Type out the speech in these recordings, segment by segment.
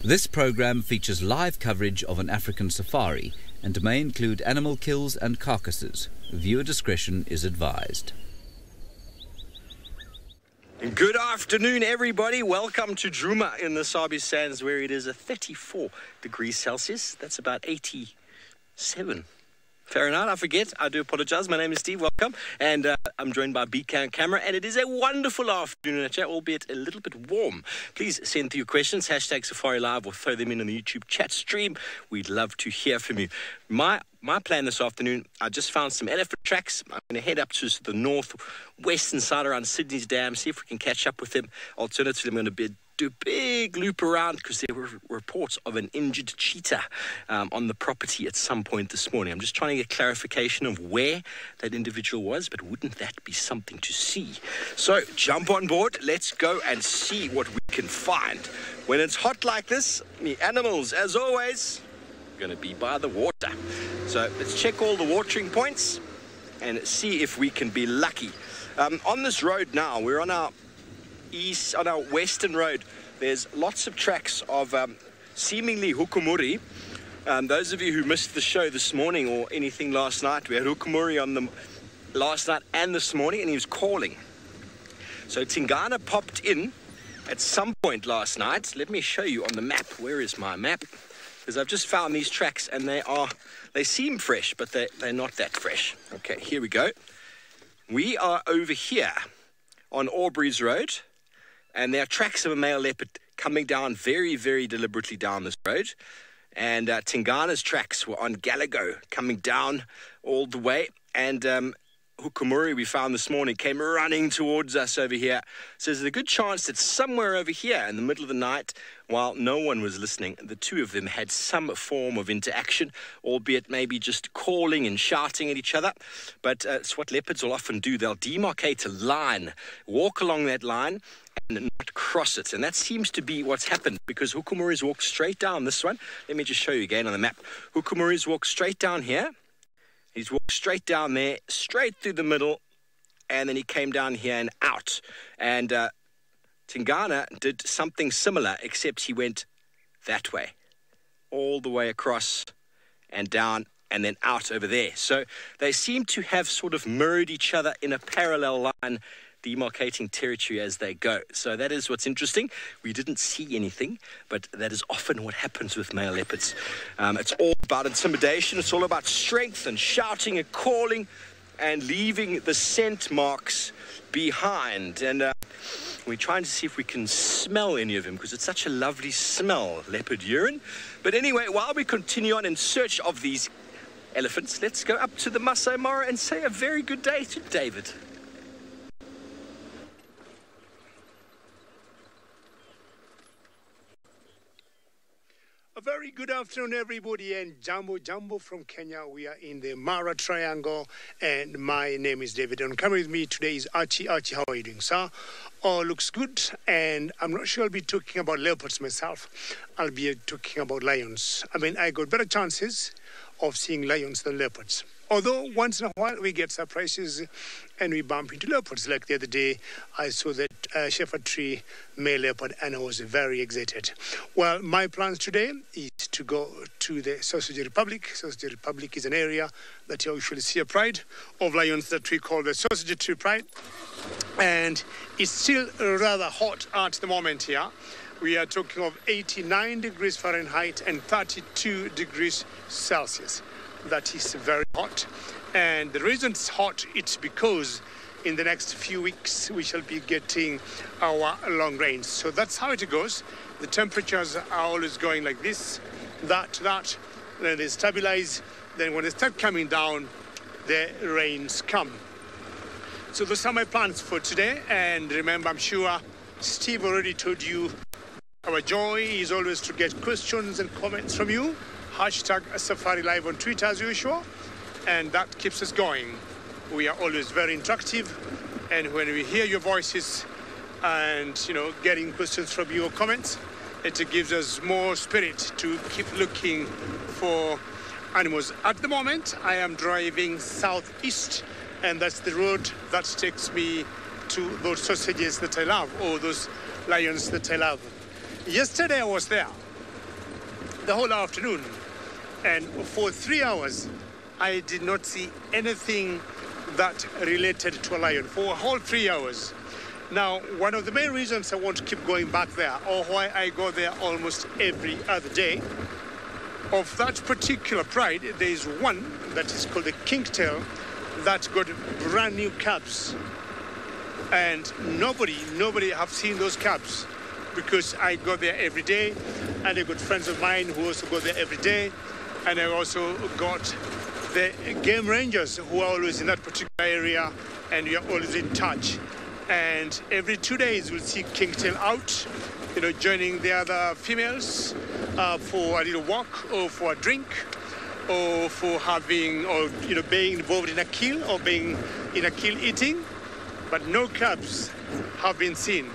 This program features live coverage of an African safari and may include animal kills and carcasses. Viewer discretion is advised. Good afternoon, everybody. Welcome to Djuma in the Sabi Sands, where it is 34 degrees Celsius. That's about 87 Fahrenheit. I forget. I do apologize. My name is Steve. Welcome. And I'm joined by Beacon Camera. And it is a wonderful afternoon in chat, albeit a little bit warm. Please send through your questions. Hashtag SafariLive or throw them in on the YouTube chat stream. We'd love to hear from you. My plan this afternoon, I just found some elephant tracks. I'm going to head up to the northwestern side around Sydney's Dam, see if we can catch up with them. Alternatively, I'm going to do a big loop around because there were reports of an injured cheetah on the property at some point this morning. I'm just trying to get clarification of where that individual was, but wouldn't that be something to see? So jump on board. Let's go and see what we can find. When it's hot like this, the animals, as always, going to be by the water. So let's check all the watering points and see if we can be lucky. On this road now, we're on our western road. There's lots of tracks of seemingly hukumuri. Those of you who missed the show this morning or anything last night, we had hukumuri on them last night and this morning, and he was calling. So Tingana popped in at some point last night. Let me show you on the map. Where is my map? Because I've just found these tracks and they seem fresh, but they're not that fresh. Okay, here we go. We are over here on Aubrey's Road, and there are tracks of a male leopard coming down very, very deliberately down this road. And Tingana's tracks were on Galago, coming down all the way. And Hukumuri we found this morning came running towards us over here. So there's a good chance that somewhere over here in the middle of the night, while no one was listening, the two of them had some form of interaction, albeit maybe just calling and shouting at each other. But it's what leopards will often do. They'll demarcate a line, walk along that line, and not cross it. And that seems to be what's happened, because Hukumuri's walked straight down this one. Let me just show you again on the map. Hukumuri's walked straight down here. He's walked straight down there, straight through the middle, and then he came down here and out. And Tingana did something similar, except he went that way, all the way across and down and then out over there. So they seem to have sort of mirrored each other in a parallel line, demarcating territory as they go. So that is what's interesting. We didn't see anything, but that is often what happens with male leopards. It's all about intimidation. It's all about strength and shouting and calling and leaving the scent marks behind. And we're trying to see if we can smell any of them, because it's such a lovely smell, leopard urine. But anyway, while we continue on in search of these elephants, let's go up to the Masai Mara and say a very good day to David. A very good afternoon, everybody, and Jambo from Kenya. We are in the Mara Triangle, and my name is David. And coming with me today is Archie. Archie, how are you doing, sir? All looks good, and I'm not sure I'll be talking about leopards myself. I'll be talking about lions. I mean, I got better chances of seeing lions than leopards. Although once in a while we get surprises and we bump into leopards. Like the other day, I saw that shepherd tree male leopard and I was very excited. Well, my plans today is to go to the Sausage Republic. Sausage Republic is an area that you usually see a pride of lions that we call the Sausage Tree Pride. And it's still rather hot at the moment here. We are talking of 89 degrees Fahrenheit and 32 degrees Celsius. That is very hot. And the reason it's hot, it's because in the next few weeks we shall be getting our long rains. So that's how it goes. The temperatures are always going like this, that, then they stabilize. Then when they start coming down, the rains come. So those are my plans for today. And remember, I'm sure Steve already told you, our joy is always to get questions and comments from you. Hashtag SafariLive on Twitter as usual, and that keeps us going. We are always very interactive, and when we hear your voices and, you know, getting questions from your comments, it gives us more spirit to keep looking for animals. At the moment, I am driving southeast, and that's the road that takes me to those sausages that I love, or those lions that I love. Yesterday I was there, the whole afternoon. And for 3 hours, I did not see anything that related to a lion for a whole 3 hours. Now, one of the main reasons I want to keep going back there, or why I go there almost every other day, of that particular pride, there is one that is called the Kingtail that got brand new cabs. And nobody have seen those cabs because I go there every day, and I got friends of mine who also go there every day, and I also got the game rangers who are always in that particular area, and we are always in touch. And every 2 days we'll see Kingtail out, joining the other females for a little walk or for a drink, or for having, or being involved in a kill or being in a kill eating. But no cubs have been seen.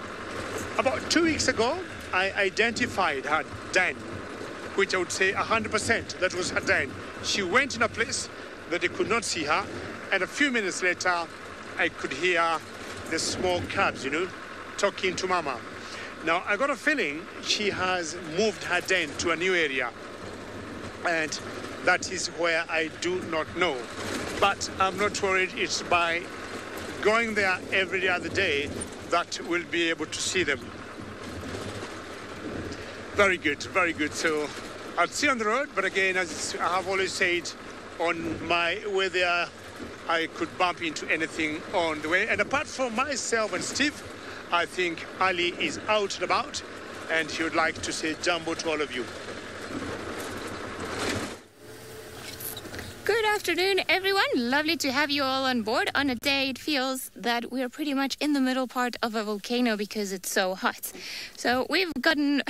About 2 weeks ago, I identified her den, which I would say 100% that was her den. She went in a place that they could not see her, and a few minutes later, I could hear the small cubs, talking to Mama. Now, I got a feeling she has moved her den to a new area, and that is where I do not know. But I'm not worried. It's by going there every other day that we'll be able to see them. Very good, very good. So I'll see you on the road, but again, as I have always said, on my way there, I could bump into anything on the way. And apart from myself and Steve, I think Ali is out and about, and he would like to say jumbo to all of you. Good afternoon, everyone. Lovely to have you all on board on a day it feels that we're pretty much in the middle part of a volcano because it's so hot. So we've gotten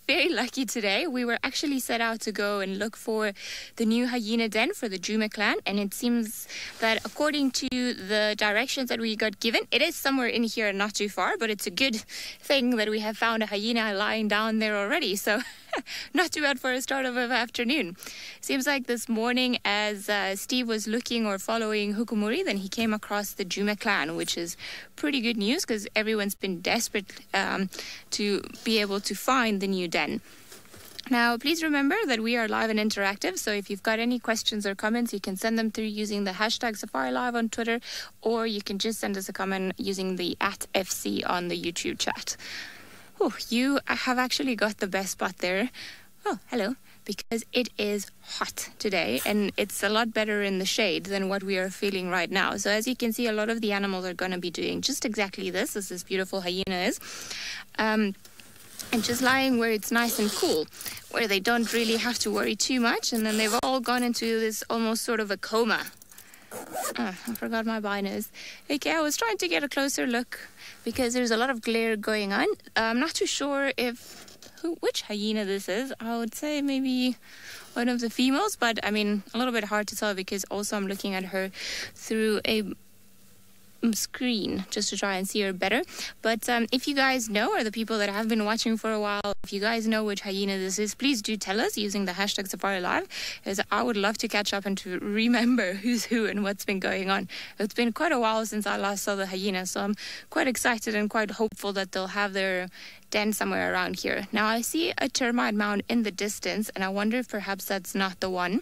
very lucky today. We were actually set out to go and look for the new hyena den for the Juma clan, and it seems that according to the directions that we got given, it is somewhere in here, not too far, but it's a good thing that we have found a hyena lying down there already. So not too bad for a start of an afternoon. Seems like this morning, as Steve was looking or following Hukumuri, then he came across the Juma clan, which is pretty good news because everyone's been desperate to be able to find the new den. Now, please remember that we are live and interactive, so if you've got any questions or comments, you can send them through using the hashtag SafariLive on Twitter, or you can just send us a comment using the @FC on the YouTube chat. Oh, you have actually got the best spot there. Oh, hello. Because it is hot today, and it's a lot better in the shade than what we are feeling right now. So as you can see, a lot of the animals are going to be doing just exactly this, as this beautiful hyena is. And just lying where it's nice and cool, where they don't really have to worry too much, and then they've all gone into this almost sort of a coma. Oh, I forgot my binos. Okay, I was trying to get a closer look because there's a lot of glare going on. I'm not too sure which hyena this is. I would say maybe one of the females, but I mean, a little bit hard to tell because also I'm looking at her through a screen just to try and see her better. But if you guys know, or the people that have been watching for a while, if you guys know which hyena this is, please do tell us using the hashtag SafariLive, as I would love to catch up and to remember who's who and what's been going on. It's been quite a while since I last saw the hyena, so I'm quite excited and quite hopeful that they'll have their den somewhere around here. Now I see a termite mound in the distance, and I wonder if perhaps that's not the one.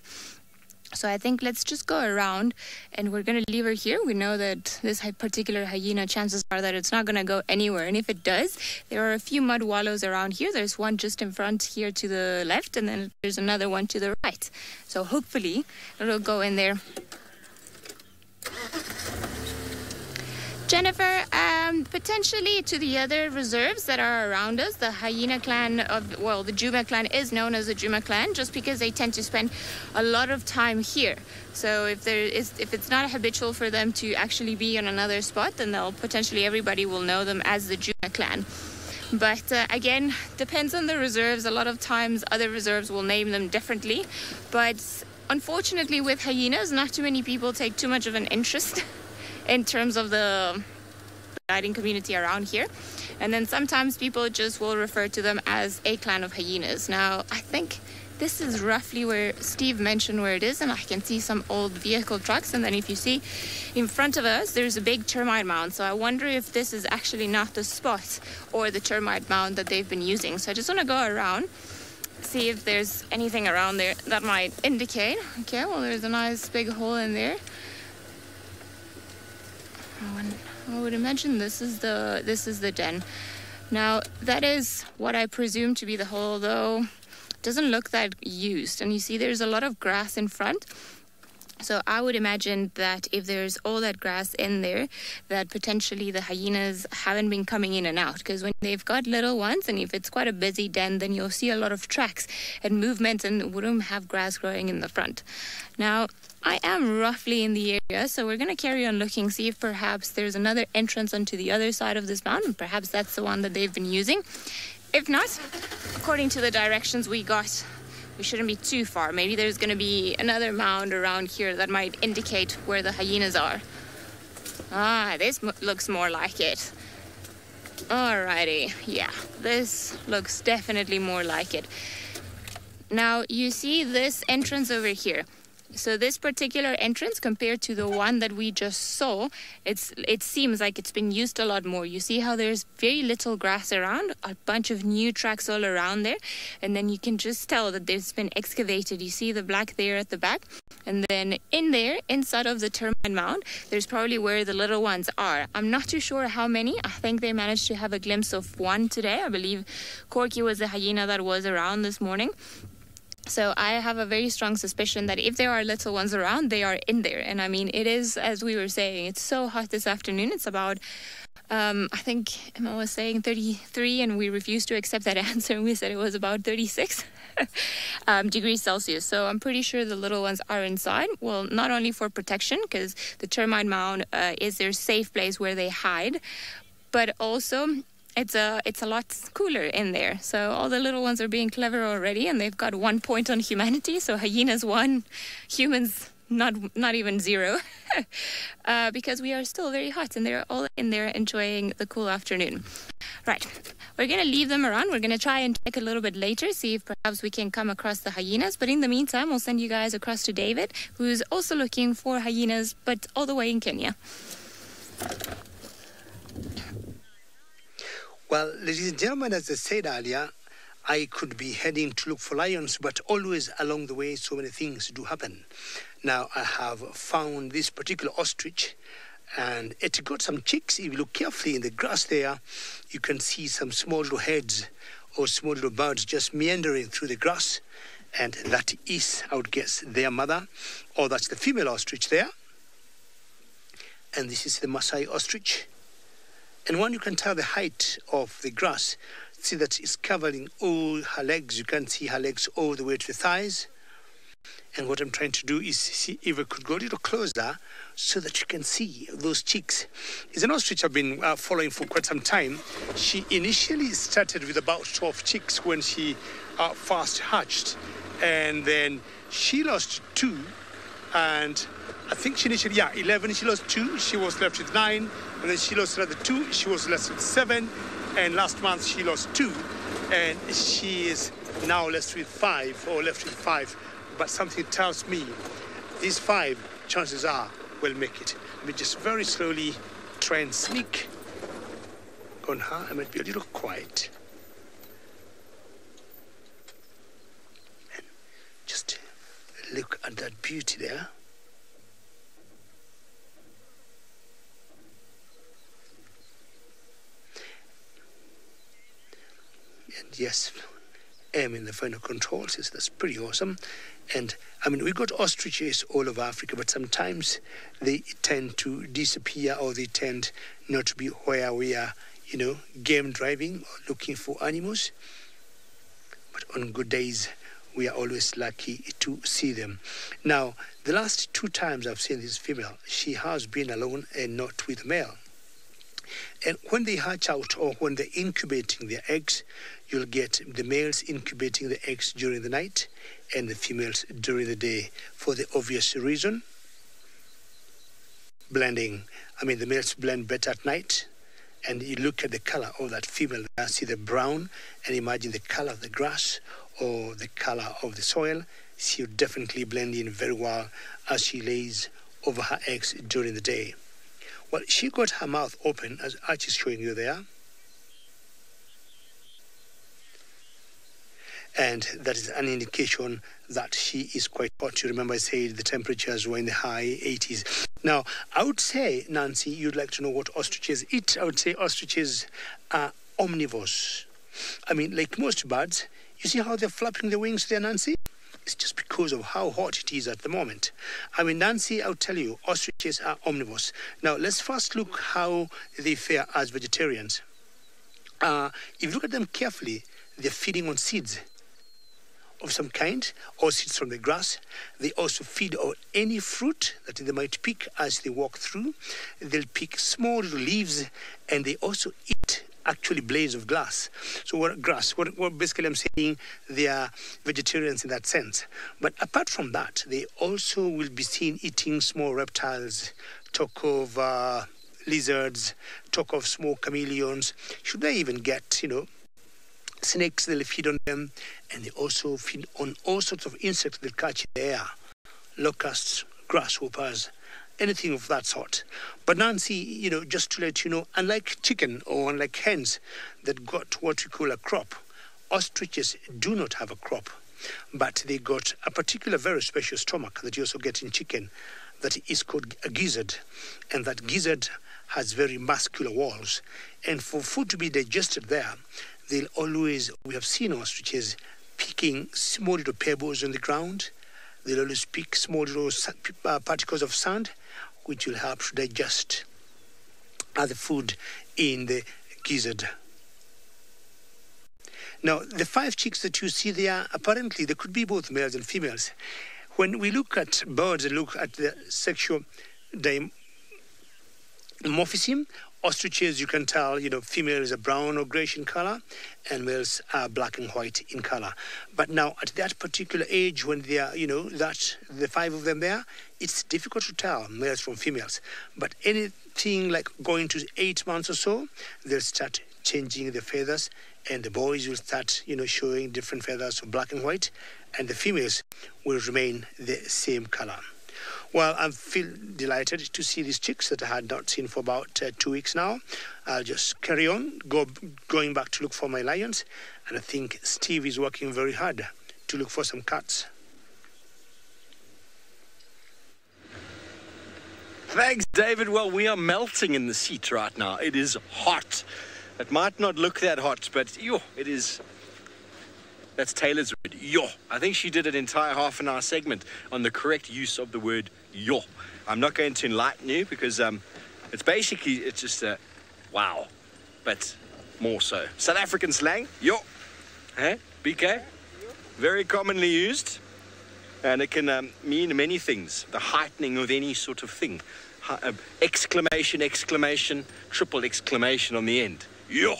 So I think let's just go around, and we're going to leave her here. We know that this particular hyena, chances are that it's not going to go anywhere. And if it does, there are a few mud wallows around here. There's one just in front here to the left, and then there's another one to the right. So hopefully it'll go in there. Jennifer, potentially to the other reserves that are around us, the hyena clan the Juma clan is known as the Juma clan just because they tend to spend a lot of time here. So if it's not habitual for them to actually be on another spot, then everybody will know them as the Juma clan. But again, depends on the reserves. A lot of times other reserves will name them differently. But unfortunately with hyenas, not too many people take too much of an interest in terms of the guiding community around here. And then sometimes people just will refer to them as a clan of hyenas. Now, I think this is roughly where Steve mentioned where it is, and I can see some old vehicle trucks. And then if you see in front of us, there's a big termite mound. So I wonder if this is actually not the spot or the termite mound that they've been using. So I just want to go around see if there's anything around there that might indicate. Okay, well, there's a nice big hole in there. I would imagine this is the den. Now, that is what I presume to be the hole, though it doesn't look that used. And you see there's a lot of grass in front. So I would imagine that if there's all that grass in there, that potentially the hyenas haven't been coming in and out. Because when they've got little ones, and if it's quite a busy den, then you'll see a lot of tracks and movement and wouldn't have grass growing in the front. Now, I am roughly in the area, so we're going to carry on looking, see if perhaps there's another entrance onto the other side of this mountain. Perhaps that's the one that they've been using. If not, according to the directions we got, we shouldn't be too far. Maybe there's going to be another mound around here that might indicate where the hyenas are. Ah, this looks more like it. Alrighty, yeah, this looks definitely more like it. Now, you see this entrance over here. So this particular entrance, compared to the one that we just saw, it seems like it's been used a lot more. You see how there's very little grass around, a bunch of new tracks all around there, and then you can just tell that there's been excavated. You see the black there at the back, and then in there, inside of the termite mound, there's probably where the little ones are. I'm not too sure how many. I think they managed to have a glimpse of one today. I believe Corky was the hyena that was around this morning. So I have a very strong suspicion that if there are little ones around, they are in there. And I mean, it is, as we were saying, it's so hot this afternoon. It's about, I think Emma was saying 33, and we refused to accept that answer. And we said it was about 36 degrees Celsius. So I'm pretty sure the little ones are inside. Well, not only for protection, because the termite mound is their safe place where they hide, but also it's a lot cooler in there. So all the little ones are being clever already, and they've got 1 point on humanity. So hyenas 1, humans not even 0, because we are still very hot, and they're all in there enjoying the cool afternoon. Right, we're going to leave them around. We're going to try and check a little bit later, see if perhaps we can come across the hyenas. But in the meantime, we'll send you guys across to David, who's also looking for hyenas, but all the way in Kenya. Well, ladies and gentlemen, as I said earlier, I could be heading to look for lions, but always along the way, so many things do happen. Now, I have found this particular ostrich, and it got some chicks. If you look carefully in the grass there, you can see some small little heads or small little birds just meandering through the grass, and that is, I would guess, their mother, or that's the female ostrich there. And this is the Maasai ostrich. And when you can tell the height of the grass, see that it's covering all her legs. You can see her legs all the way to the thighs. And what I'm trying to do is see if I could go a little closer so that you can see those chicks. It's an ostrich I've been following for quite some time. She initially started with about 12 chicks when she first hatched. And then she lost 2. And I think she initially, 11, she lost 2, she was left with 9, and then she lost another 2, she was left with 7, and last month she lost 2, and she is now left with 5, but something tells me these 5, chances are, will make it. Let me just very slowly try and sneak on her. I might be a little quiet. And just look at that beauty there. And yes, I'm in the final controls. Yes, that's pretty awesome. And I mean, we got ostriches all over Africa, but sometimes they tend to disappear, or they tend not to be where we are, game driving or looking for animals. But on good days, we are always lucky to see them. Now, the last 2 times I've seen this female, she has been alone and not with male. And when they hatch out, or when they're incubating their eggs, you'll get the males incubating the eggs during the night and the females during the day, for the obvious reason, blending. I mean, the males blend better at night. And you look at the color of that female, see the brown, and imagine the color of the grass or the color of the soil. She'll definitely blend in very well as she lays over her eggs during the day. Well, she got her mouth open, as Archie is showing you there. and that is an indication that she is quite hot. You remember I said the temperatures were in the high 80s. Now, I would say, Nancy, you'd like to know what ostriches eat. I would say ostriches are omnivores. I mean, like most birds, you see how they're flapping their wings there, Nancy? It's just because of how hot it is at the moment. I mean, Nancy, I'll tell you, ostriches are omnivores. Now, let's first look how they fare as vegetarians. If you look at them carefully, they're feeding on seeds of some kind, or seeds from the grass. They also feed on any fruit that they might pick as they walk through. They'll pick small little leaves, and they also eat actually blades of grass. So what basically I'm saying, they are vegetarians in that sense. But apart from that, they also will be seen eating small reptiles. Talk of lizards, talk of small chameleons. Should they even get, snakes, they'll feed on them. And they also feed on all sorts of insects they'll catch in the air. Locusts, grasshoppers, anything of that sort. But Nancy, just to let you know, unlike chicken or unlike hens that got what we call a crop, ostriches do not have a crop. But they got a particular very special stomach that you also get in chicken that is called a gizzard. And that gizzard has very muscular walls. And for food to be digested there, they'll always, we have seen ostriches picking small little pebbles on the ground. They'll always pick small little particles of sand, which will help to digest the food in the gizzard. Now, the 5 chicks that you see there, apparently they could be both males and females. When we look at birds and look at the sexual dimorphism, ostriches, you can tell, females are brown or grayish in color, and males are black and white in color. But now, at that particular age, when they are, the 5 of them there, it's difficult to tell males from females. But anything like going to 8 months or so, they'll start changing the feathers, and the boys will start, showing different feathers of black and white, and the females will remain the same color. Well, I feel delighted to see these chicks that I had not seen for about 2 weeks now. I'll just carry on, going back to look for my lions. And I think Steve is working very hard to look for some cats. Thanks, David. Well, we are melting in the seat right now. It is hot. It might not look that hot, but it is. That's Taylor's word, yo. I think she did an entire half-an-hour segment on the correct use of the word yo. I'm not going to enlighten you because it's just a wow, but more so. South African slang, yo. Hey, BK? Very commonly used, and it can mean many things. The heightening of any sort of thing. Exclamation, exclamation, triple exclamation on the end. Yo.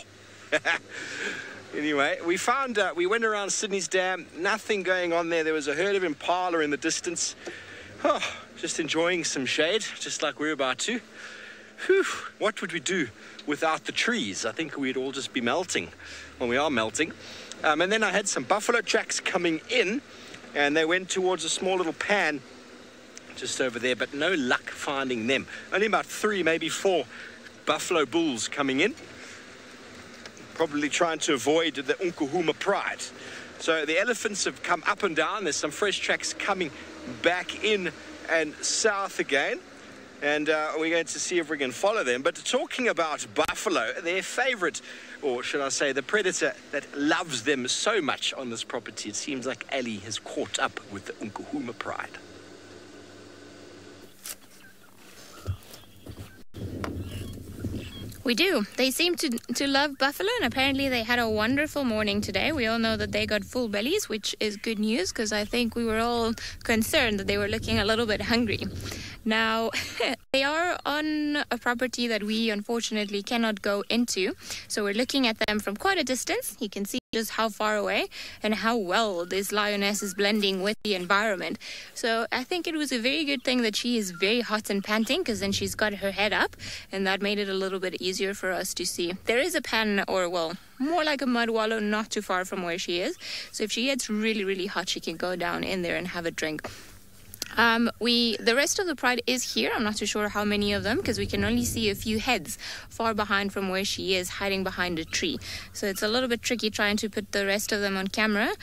Anyway, we went around Sydney's Dam, nothing going on there. There was a herd of impala in the distance. Oh, just enjoying some shade, just like we're about to. Whew, what would we do without the trees? I think we'd all just be melting. Well, we are melting. And then I had some buffalo tracks coming in, and they went towards a small little pan just over there, but no luck finding them. Only about 3, maybe 4 buffalo bulls coming in. Probably trying to avoid the Nkuhuma pride. So the elephants have come up and down. There's some fresh tracks coming back in and south again. And we're going to see if we can follow them. But talking about buffalo, their favorite, or should I say the predator that loves them so much on this property, it seems like Ali has caught up with the Nkuhuma pride. We do. They seem to love buffalo, and apparently they had a wonderful morning today. We all know that they got full bellies, which is good news because I think we were all concerned that they were looking a little bit hungry. Now, they are on a property that we unfortunately cannot go into, so we're looking at them from quite a distance. You can see just how far away and how well this lioness is blending with the environment. So I think it was a very good thing that she is very hot and panting, because then she's got her head up, and that made it a little bit easier for us to see. There is a pan, or well, more like a mud wallow not too far from where she is. So if she gets really, really hot, she can go down in there and have a drink. The rest of the pride is here. I'm not too sure how many of them because we can only see a few heads far behind from where she is, hiding behind a tree. So it's a little bit tricky trying to put the rest of them on camera.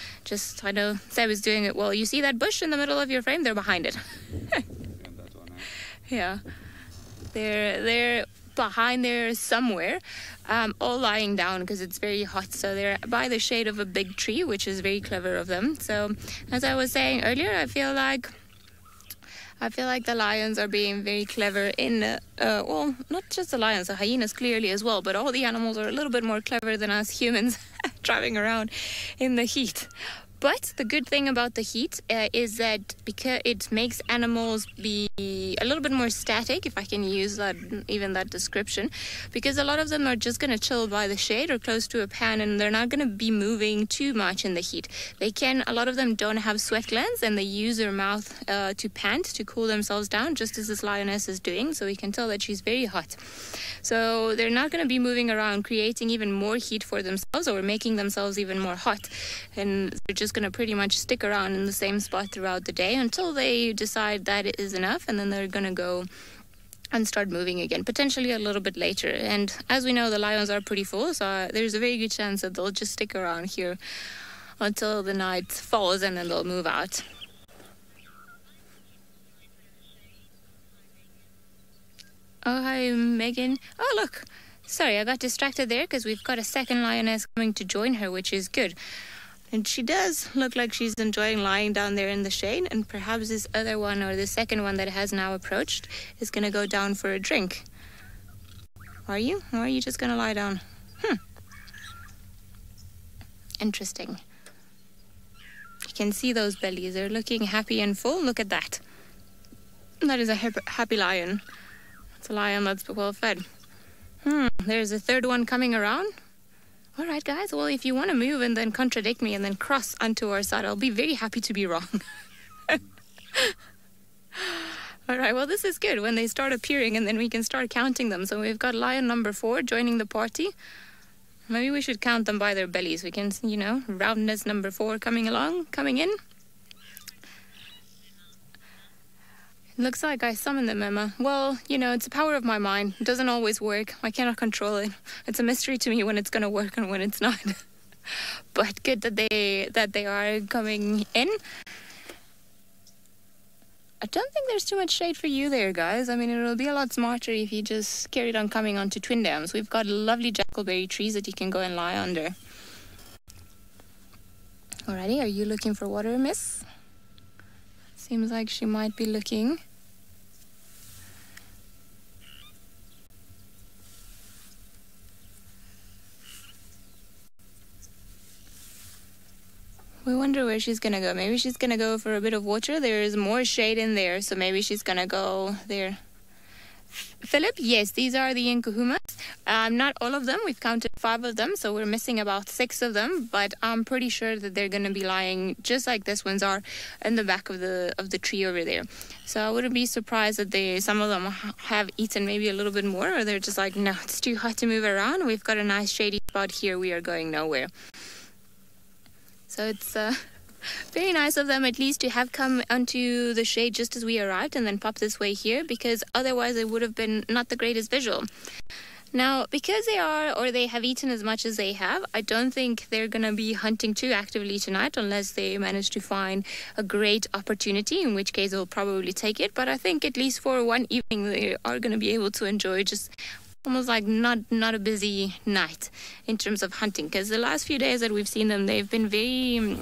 I know Seb is doing it well. You see that bush in the middle of your frame? They're behind it. Yeah, they're behind there somewhere, all lying down because it's very hot. So they're by the shade of a big tree, which is very clever of them. So as I was saying earlier, I feel like the lions are being very clever in, well, not just the lions, the hyenas clearly as well, but all the animals are a little bit more clever than us humans driving around in the heat. But the good thing about the heat is that because it makes animals be a little bit more static, if I can use that description, because a lot of them are just going to chill by the shade or close to a pan, and they're not going to be moving too much in the heat. A lot of them don't have sweat glands, and they use their mouth to pant to cool themselves down, just as this lioness is doing. So we can tell that she's very hot. So they're not going to be moving around, creating even more heat for themselves or making themselves even more hot. And they're just going to pretty much stick around in the same spot throughout the day until they decide that it is enough, and then they're going to go and start moving again, potentially a little bit later. And as we know, the lions are pretty full, so there's a very good chance that they'll just stick around here until the night falls, and then they'll move out. Oh, hi, Megan. Oh, look. Sorry, I got distracted there because we've got a second lioness coming to join her, which is good. And she does look like she's enjoying lying down there in the shade, and perhaps this other one, or the second one that has now approached, is going to go down for a drink. Are you? Or are you just going to lie down? Interesting. You can see those bellies. They're looking happy and full. Look at that. That is a happy lion. It's a lion that's well fed. There's a third one coming around. All right, guys. Well, if you want to move and then contradict me and then cross onto our side, I'll be very happy to be wrong. All right. Well, this is good when they start appearing, and then we can start counting them. So we've got lion number 4 joining the party. Maybe we should count them by their bellies. We can, roundness number 4 coming in. Looks like I summoned them, Emma. Well, it's the power of my mind. It doesn't always work. I cannot control it. It's a mystery to me when it's going to work and when it's not. But good that they are coming in. I don't think there's too much shade for you there, guys. I mean, it'll be a lot smarter if you just carried on coming onto Twin Dams. We've got lovely jackalberry trees that you can go and lie under. Alrighty, are you looking for water, miss? Seems like she might be looking. We wonder where she's gonna go. Maybe she's gonna go for a bit of water. There is more shade in there, so maybe she's gonna go there. Philip, yes, these are the Nkuhumas. Not all of them. We've counted 5 of them, so we're missing about 6 of them. But I'm pretty sure that they're going to be lying just like this ones are in the back of the tree over there. So I wouldn't be surprised that some of them have eaten maybe a little bit more, or they're just like, no, it's too hot to move around. We've got a nice shady spot here. We are going nowhere. So it's very nice of them at least to have come onto the shade just as we arrived and then pop this way here, because otherwise it would have been not the greatest visual. Now, because they have eaten as much as they have, I don't think they're going to be hunting too actively tonight unless they manage to find a great opportunity, in which case they'll probably take it. But I think at least for one evening they are going to be able to enjoy just almost like not a busy night in terms of hunting, because the last few days that we've seen them, they've been very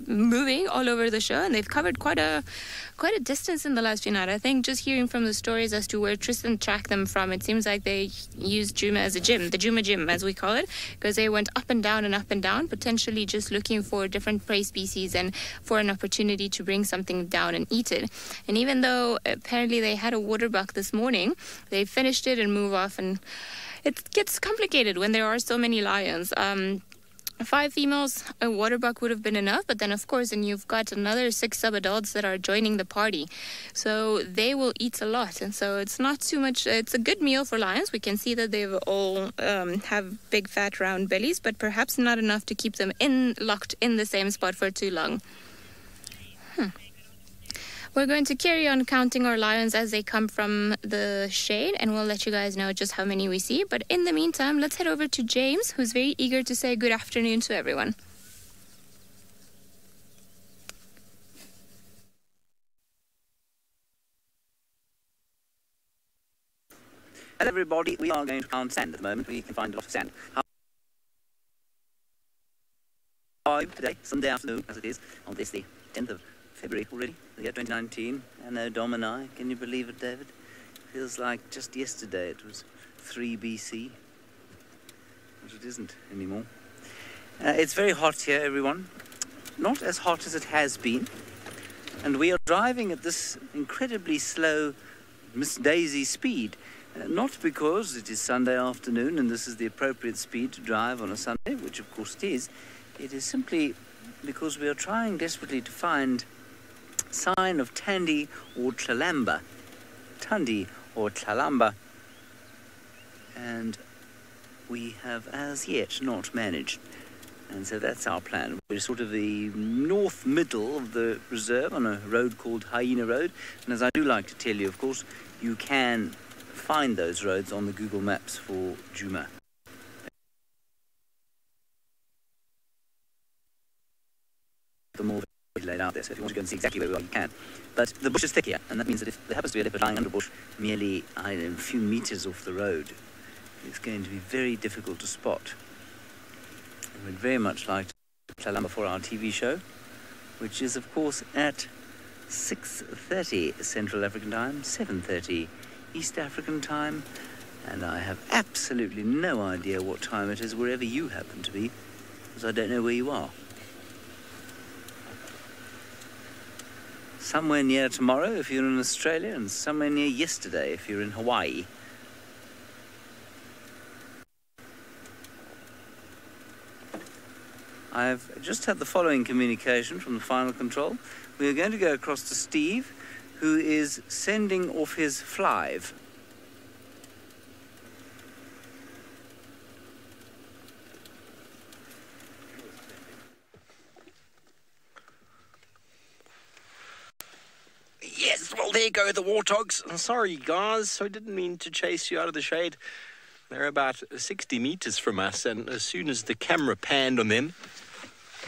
moving all over the show, and they've covered quite a distance in the last few nights. I think just hearing from the stories as to where Tristan tracked them from, it seems like they used Djuma as a gym, the Djuma gym as we call it, because they went up and down, potentially just looking for different prey species and for an opportunity to bring something down and eat it. And even though apparently they had a water buck this morning, they finished it and moved off. And it gets complicated when there are so many lions. 5 females, a water buck would have been enough, but then of course, and you've got another 6 sub-adults that are joining the party, so they will eat a lot, and so it's not too much. It's a good meal for lions. We can see that they've all have big fat round bellies, but perhaps not enough to keep them locked in the same spot for too long. We're going to carry on counting our lions as they come from the shade, and we'll let you guys know just how many we see. But in the meantime, let's head over to James, who's very eager to say good afternoon to everyone. Hello everybody, we are going to count sand at the moment. We can find a lot of sand. How are you today, Sunday afternoon, as it is, on this, the 10th of February already, the year 2019, Anno Domini? Can you believe it, David? Feels like just yesterday it was 3 BC, but it isn't anymore. It's very hot here, everyone. Not as hot as it has been, and we are driving at this incredibly slow Miss Daisy speed. Not because it is Sunday afternoon and this is the appropriate speed to drive on a Sunday, which of course it is. It is simply because we are trying desperately to find sign of Tandy or Tlalamba. Tundi or Tlalamba. And we have as yet not managed. And so that's our plan. We're sort of the north middle of the reserve on a road called Hyena Road. And as I do like to tell you, of course, you can find those roads on the Google Maps for Djuma. The more laid out there, so if you want to go and see exactly where we are, you can. But the bush is thick here, and that means that if there happens to be a leopard lying under a bush merely, I don't know, a few meters off the road, it's going to be very difficult to spot. And we'd very much like to Tlalamba for our TV show, which is, of course, at 6:30 Central African Time, 7:30 East African Time, and I have absolutely no idea what time it is wherever you happen to be, because I don't know where you are. Somewhere near tomorrow if you're in Australia, and somewhere near yesterday if you're in Hawaii. I've just had the following communication from the final control. We are going to go across to Steve, who is sending off his flive. Yes, well, there go the warthogs. I'm sorry, guys. I didn't mean to chase you out of the shade. They're about 60 meters from us, and as soon as the camera panned on them,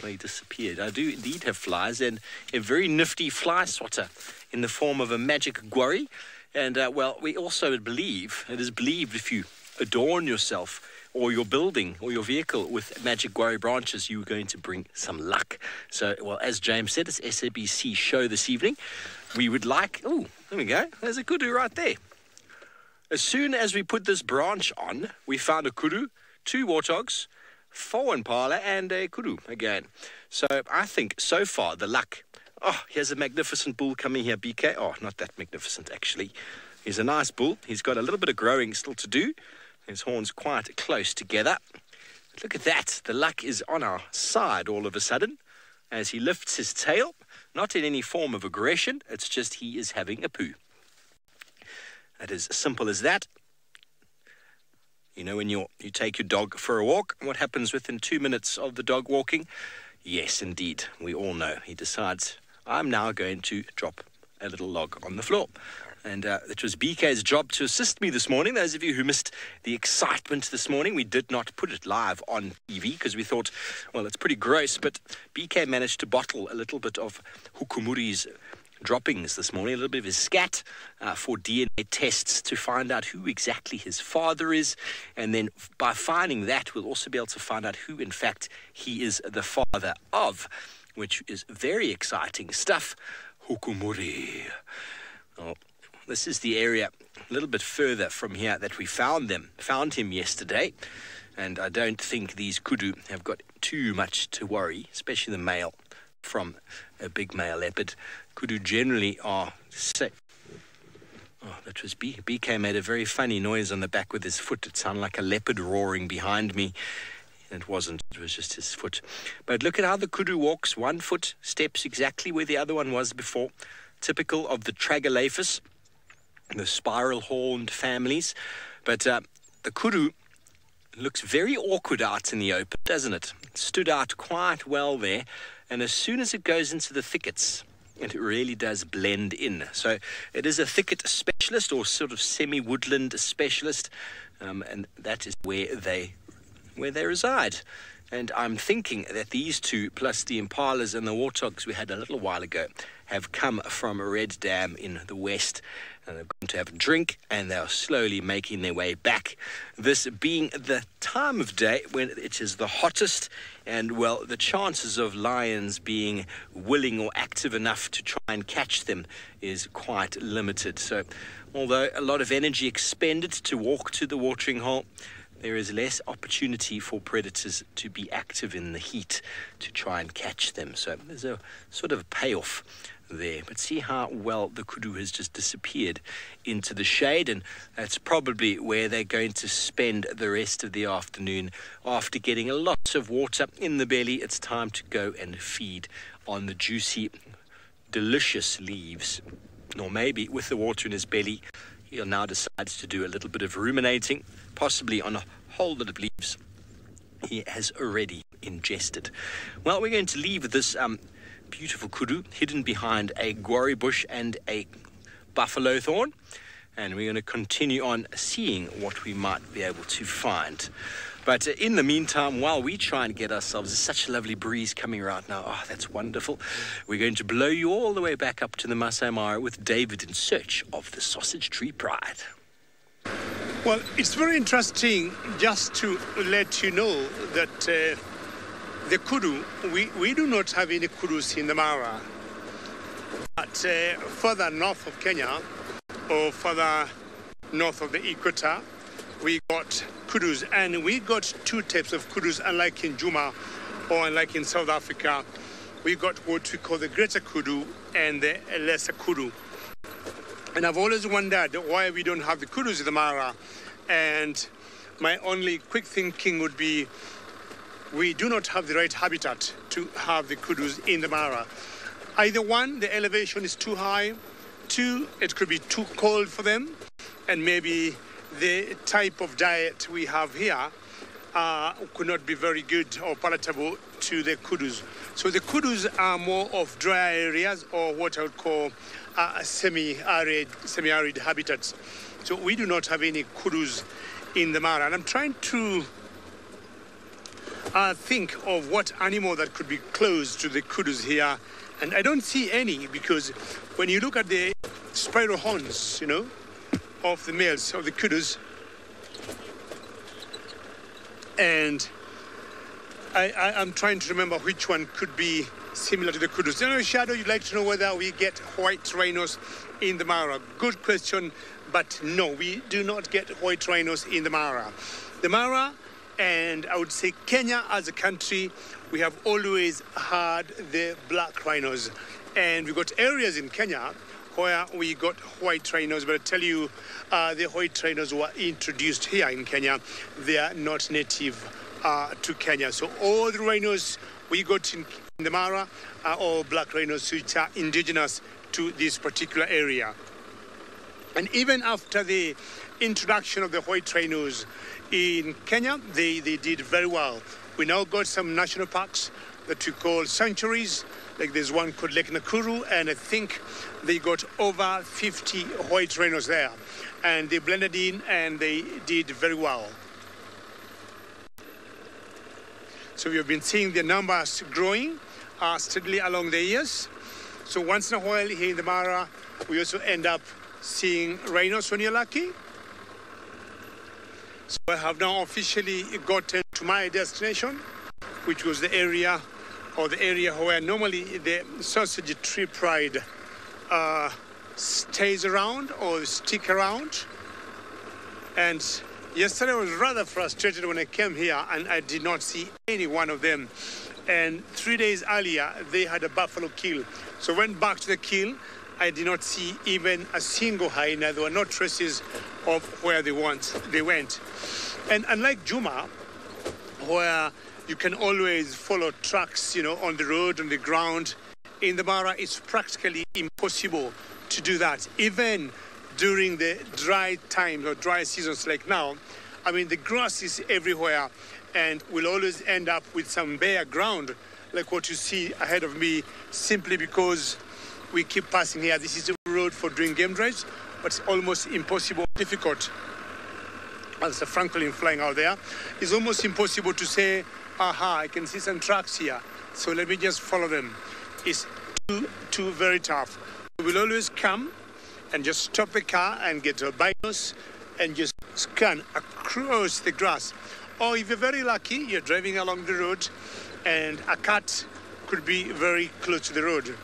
they disappeared. I do indeed have flies, and a very nifty fly swatter in the form of a magic guarri. And, well, we also believe, it is believed if you adorn yourself or your building or your vehicle with magic guarri branches, you're going to bring some luck. So, well, as James said, it's SABC show this evening. We would like... Oh, there we go. There's a kudu right there. As soon as we put this branch on, we found a kudu, 2 warthogs, 4 impala, and a kudu again. So I think so far the luck... Oh, here's a magnificent bull coming here, BK. Oh, not that magnificent, actually. He's a nice bull. He's got a little bit of growing still to do. His horns quite close together. But look at that. The luck is on our side all of a sudden as he lifts his tail. Not in any form of aggression. It's just he is having a poo. It is as simple as that. You know, when you take your dog for a walk, what happens within 2 minutes of the dog walking? Yes, indeed. We all know. He decides, I'm now going to drop a little log on the floor. And it was BK's job to assist me this morning. Those of you who missed the excitement this morning, we did not put it live on TV because we thought, well, it's pretty gross. But BK managed to bottle a little bit of Hukumuri's droppings this morning, a little bit of his scat for DNA tests to find out who exactly his father is. And then by finding that, we'll also be able to find out who, in fact, he is the father of, which is very exciting stuff. Hukumuri. Oh, this is the area a little bit further from here that we found him yesterday. And I don't think these kudu have got too much to worry, especially the male from a big male leopard. Kudu generally are safe. Oh, that was BK made a very funny noise on the back with his foot. It sounded like a leopard roaring behind me. It wasn't. It was just his foot. But look at how the kudu walks. 1 foot steps exactly where the other one was before. Typical of the Tragolaphus, the spiral-horned families. But the kudu looks very awkward out in the open, doesn't it? It stood out quite well there. And as soon as it goes into the thickets, and it really does blend in. So it is a thicket specialist or sort of semi-woodland specialist, and that is where they reside. And I'm thinking that these two, plus the impalas and the warthogs we had a little while ago, have come from Red Dam in the west. And they've gone to have a drink, and they are slowly making their way back. This being the time of day when it is the hottest, and, well, the chances of lions being willing or active enough to try and catch them is quite limited. So, although a lot of energy expended to walk to the watering hole, there is less opportunity for predators to be active in the heat to try and catch them. So there's a sort of payoff there. But see how well the kudu has just disappeared into the shade, and that's probably where they're going to spend the rest of the afternoon. After getting a lot of water in the belly, it's time to go and feed on the juicy, delicious leaves. Or maybe with the water in his belly, he'll now decide to do a little bit of ruminating, possibly on a whole lot of leaves he has already ingested. Well, we're going to leave this beautiful kudu hidden behind a guarri bush and a buffalo thorn, and we're going to continue on seeing what we might be able to find. But in the meantime, while we try and get ourselves such a lovely breeze coming right now, oh, that's wonderful, we're going to blow you all the way back up to the Masai Mara with David in search of the sausage tree pride. Well, it's very interesting just to let you know that the kudu, we do not have any kudus in the Mara. But further north of Kenya, or further north of the equator, we got kudus, and we got two types of kudus, unlike in Juma or unlike in South Africa. We got what we call the greater kudu and the lesser kudu. And I've always wondered why we don't have the kudus in the Mara. And my only quick thinking would be we do not have the right habitat to have the kudus in the Mara. Either one, the elevation is too high. Two, it could be too cold for them. And maybe the type of diet we have here could not be very good or palatable to the kudus. So the kudus are more of dry areas, or what I would call semi-arid habitats. So we do not have any kudus in the Mara. And I'm trying to think of what animal that could be close to the kudus here. And I don't see any, because when you look at the spiral horns, you know, of the males of the kudus, and I'm trying to remember which one could be similar to the kudus. You know, Shadow, you'd like to know whether we get white rhinos in the Mara. Good question, but no, we do not get white rhinos in the Mara. The Mara, and I would say Kenya as a country, we have always had the black rhinos. And we got areas in Kenya where we got white rhinos, but I tell you, the white rhinos were introduced here in Kenya. They are not native to Kenya. So all the rhinos we got in the Mara are all black rhinos, which are indigenous to this particular area. And even after the introduction of the white rhinos in Kenya, they did very well. We now got some national parks that we call sanctuaries. Like there's one called Lake Nakuru, and I think they got over 50 white rhinos there. And they blended in, and they did very well. So we have been seeing the numbers growing steadily along the years. So once in a while here in the Mara, we also end up seeing rhinos when you're lucky. So I have now officially gotten to my destination, which was the area, or the area where normally the sausage tree pride stays around or stick around. And yesterday I was rather frustrated when I came here and I did not see any one of them. And 3 days earlier, they had a buffalo kill. So I went back to the kill. I did not see even a single hyena. There were no traces of where they went. And unlike Juma, where you can always follow tracks, you know, on the road, on the ground, in the Mara, it's practically impossible to do that. Even during the dry times or dry seasons like now, I mean, the grass is everywhere, and we'll always end up with some bare ground, like what you see ahead of me, simply because we keep passing here. This is a road for doing game drives, but it's almost impossible, difficult. As the Franklin flying out there, it's almost impossible to say, aha, I can see some trucks here, so let me just follow them. It's too very tough. We'll always come and just stop the car and get a binos and just scan across the grass. Or if you're very lucky, you're driving along the road and a cat could be very close to the road.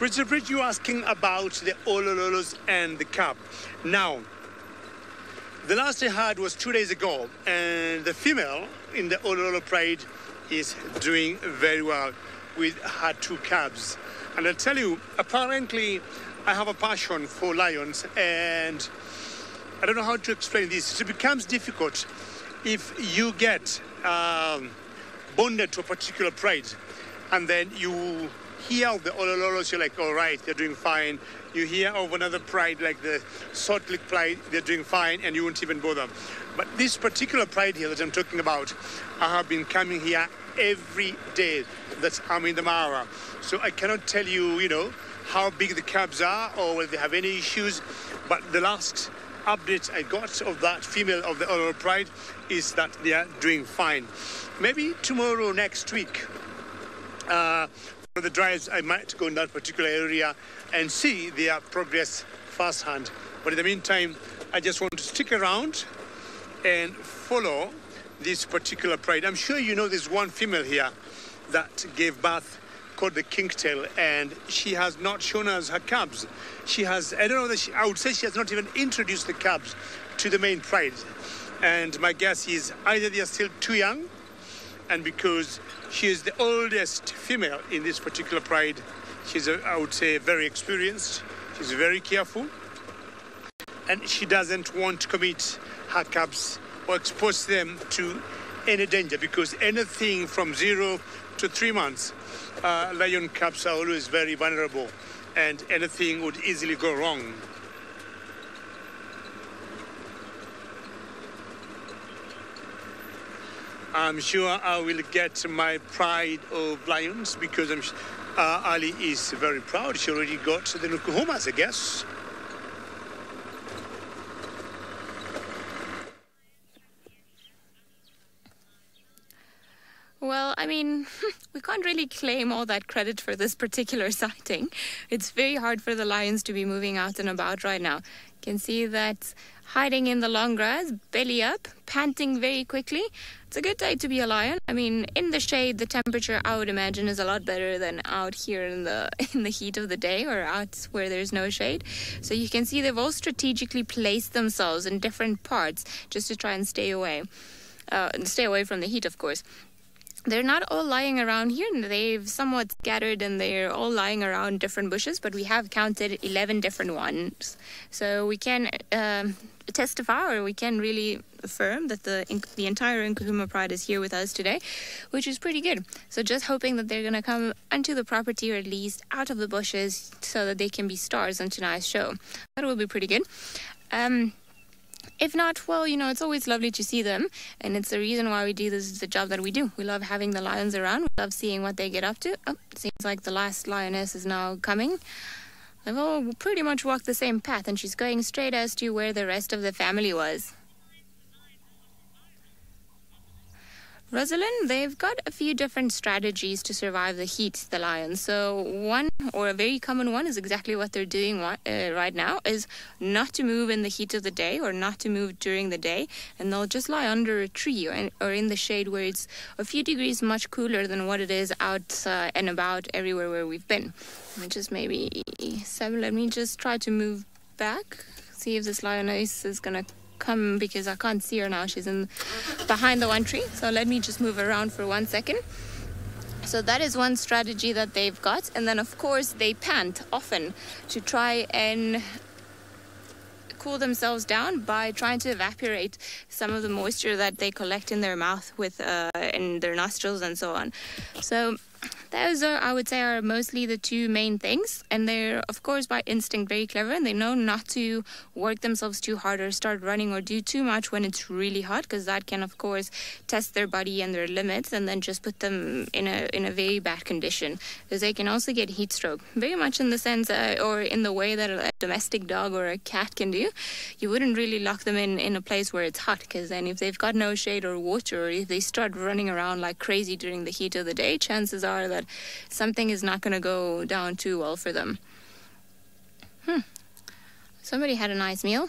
Richard Bridge, you're asking about the Olololos and the cub. Now, the last I heard was 2 days ago, and the female in the Olololo Pride is doing very well with her 2 cubs. And I'll tell you, apparently, I have a passion for lions, and I don't know how to explain this. It becomes difficult if you get bonded to a particular pride, and then you hear of the Olololos, you're like, all right, they're doing fine. You hear of another pride like the Salt Lake Pride, they're doing fine, and you won't even bother. But this particular pride here that I'm talking about, I have been coming here every day that I'm in the Mara. So I cannot tell you, how big the cubs are or whether they have any issues. But the last update I got of that female of the Olololo Pride is that they are doing fine. Maybe tomorrow, next week, for the drives, I might go in that particular area and see their progress firsthand. But in the meantime, I just want to stick around and follow this particular pride. I'm sure you know there's one female here that gave birth called the Kingtail, and she has not shown us her cubs. She has, I don't know, I would say she has not even introduced the cubs to the main pride. And my guess is either they are still too young, and because she is the oldest female in this particular pride, she's, I would say, very experienced. She's very careful, and she doesn't want to commit her cubs or expose them to any danger, because anything from 0 to 3 months, lion cubs are always very vulnerable, and anything would easily go wrong. I'm sure I will get my pride of lions, because Ali is very proud. She already got the Nukuhumas, I guess. Well, I mean, we can't really claim all that credit for this particular sighting. It's very hard for the lions to be moving out and about right now. You can see that hiding in the long grass, belly up, panting very quickly. It's a good day to be a lion. I mean, in the shade, the temperature, I would imagine, is a lot better than out here in the heat of the day or out where there's no shade. So you can see they've all strategically placed themselves in different parts just to try and stay away from the heat, of course. They're not all lying around here. They've somewhat scattered and they're all lying around different bushes, but we have counted 11 different ones. So we can testify, or we can really affirm that the entire Nkuhuma Pride is here with us today, which is pretty good. So just hoping that they're going to come onto the property, or at least out of the bushes, so that they can be stars on tonight's show. That will be pretty good. If not, well, it's always lovely to see them, and it's the reason why we do this, is the job that we do. We love having the lions around. We love seeing what they get up to. Oh, it seems like the last lioness is now coming. They've all pretty much walked the same path, and she's going straight as to where the rest of the family was. Rosalind, they've got a few different strategies to survive the heat, the lions. So one, or a very common one, is exactly what they're doing right now, is not to move in the heat of the day, or not to move during the day, and they'll just lie under a tree or in the shade where it's a few degrees much cooler than what it is out and about everywhere where we've been. Let me just try to move back, see if this lioness is gonna come, because I can't see her now. She's behind the one tree. So let me just move around for 1 second. So that is one strategy that they've got. And then, of course, they pant often to try and cool themselves down by trying to evaporate some of the moisture that they collect in their mouth with in their nostrils and so on. So those are, I would say, are mostly the two main things. And they're, of course, by instinct very clever, and they know not to work themselves too hard or start running or do too much when it's really hot, because that can, of course, test their body and their limits and then just put them in a very bad condition, because they can also get heat stroke, very much in the sense or in the way that a domestic dog or a cat can do. You wouldn't really lock them in a place where it's hot, because then if they've got no shade or water, or if they start running around like crazy during the heat of the day, chances are that something is not going to go down too well for them. Somebody had a nice meal.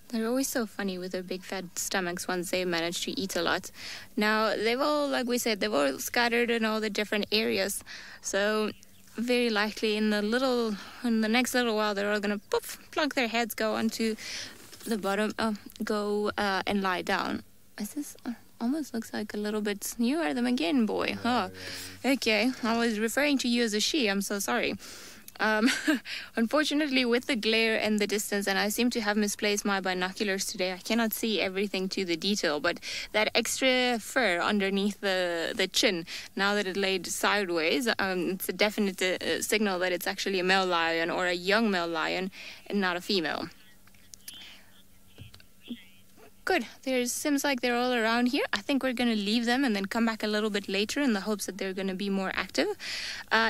They're always so funny with their big fat stomachs once they manage to eat a lot. Now, they've all, like we said, they've all scattered in all the different areas. So very likely in the next little while, they're all going to poof, plunk their heads, go onto the bottom, go and lie down. Is this almost looks like a little bit, you are them again, boy, huh? Okay, I was referring to you as a she, I'm so sorry. Unfortunately, with the glare and the distance, and I seem to have misplaced my binoculars today, I cannot see everything to the detail, but that extra fur underneath the chin, now that it laid sideways, it's a definite signal that it's actually a male lion or a young male lion and not a female. Good. Seems like they're all around here. I think we're going to leave them and then come back a little bit later in the hopes that they're going to be more active.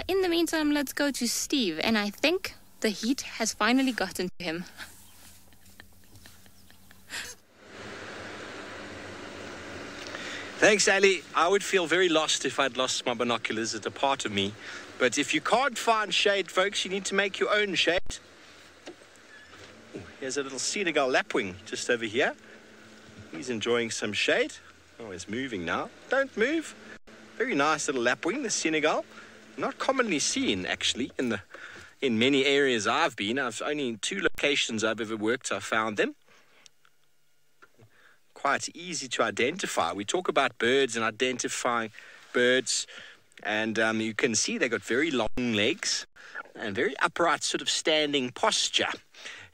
In the meantime, let's go to Steve. And I think the heat has finally gotten to him. Thanks, Ali. I would feel very lost if I'd lost my binoculars. It's a part of me. But if you can't find shade, folks, you need to make your own shade. Ooh, here's a little Senegal lapwing just over here. He's enjoying some shade. Oh, he's moving now. Don't move. Very nice little lapwing, the Senegal. Not commonly seen, actually, in many areas I've been. I've only in 2 locations I've ever worked, I've found them. Quite easy to identify. We talk about birds and identifying birds, and you can see they've got very long legs and very upright sort of standing posture.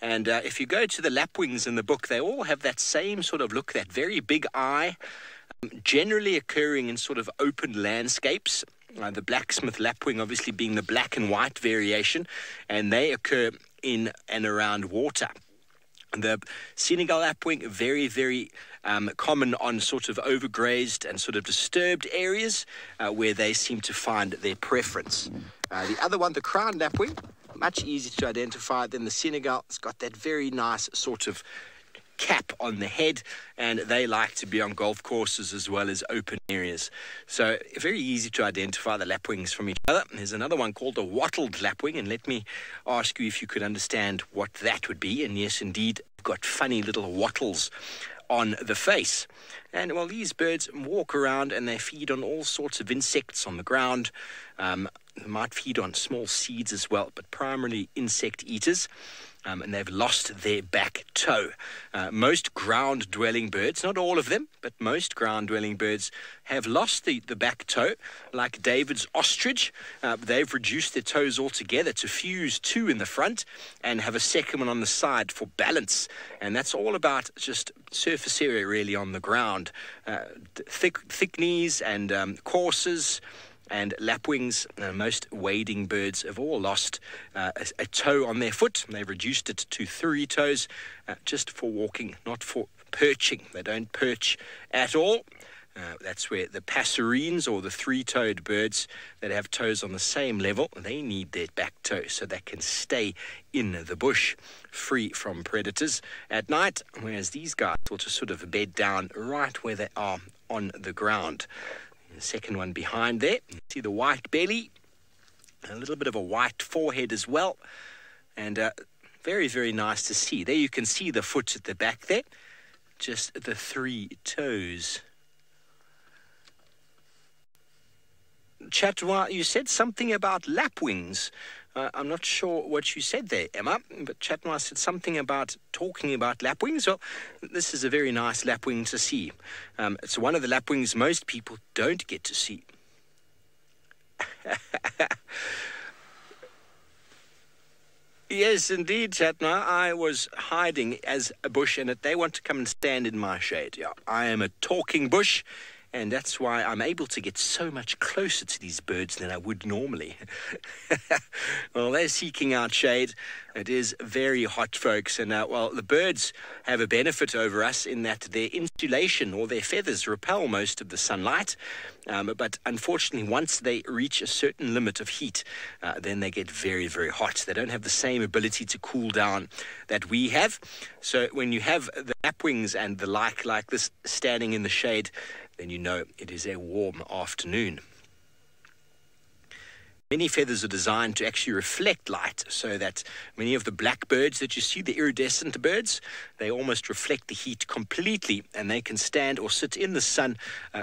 And if you go to the lapwings in the book, they all have that same sort of look, that very big eye, generally occurring in sort of open landscapes. The blacksmith lapwing obviously being the black and white variation, and they occur in and around water. The Senegal lapwing, very, very common on sort of overgrazed and sort of disturbed areas where they seem to find their preference. The other one, the crown lapwing, much easier to identify than the Senegal. It's got that very nice sort of cap on the head, and they like to be on golf courses as well as open areas. So very easy to identify the lapwings from each other. There's another one called a wattled lapwing, and let me ask you if you could understand what that would be. And yes, indeed, got funny little wattles on the face. And well, these birds walk around and they feed on all sorts of insects on the ground. They might feed on small seeds as well, but primarily insect eaters. And they've lost their back toe. Most ground-dwelling birds, not all of them, but most ground-dwelling birds have lost the back toe, like David's ostrich. They've reduced their toes altogether to fuse 2 in the front and have a second one on the side for balance. And that's all about just surface area, really, on the ground. Thick knees and coursers and lapwings, most wading birds have all lost a toe on their foot. They've reduced it to 3 toes just for walking, not for perching. They don't perch at all. That's where the passerines, or the 3-toed birds that have toes on the same level, they need their back toe so they can stay in the bush free from predators at night, whereas these guys will just sort of bed down right where they are on the ground. The second one behind there, you see the white belly, a little bit of a white forehead as well, and very, very nice to see. There you can see the foot at the back there, just the 3 toes. Chatwa, you said something about lapwings. I'm not sure what you said there, Emma, but Chatwa said something about talking about lapwings. Well, this is a very nice lapwing to see. It's one of the lapwings most people don't get to see. Yes, indeed, Chatna. I was hiding as a bush, and they want to come and stand in my shade. Yeah, I am a talking bush, and that's why I'm able to get so much closer to these birds than I would normally. Well, they're seeking out shade. It is very hot, folks, and well, the birds have a benefit over us in that their insulation or their feathers repel most of the sunlight, but unfortunately, once they reach a certain limit of heat, then they get very, very hot. They don't have the same ability to cool down that we have. So when you have the lapwings and the like this standing in the shade, then you know it is a warm afternoon. Many feathers are designed to actually reflect light, so that many of the blackbirds that you see, the iridescent birds, they almost reflect the heat completely, and they can stand or sit in the sun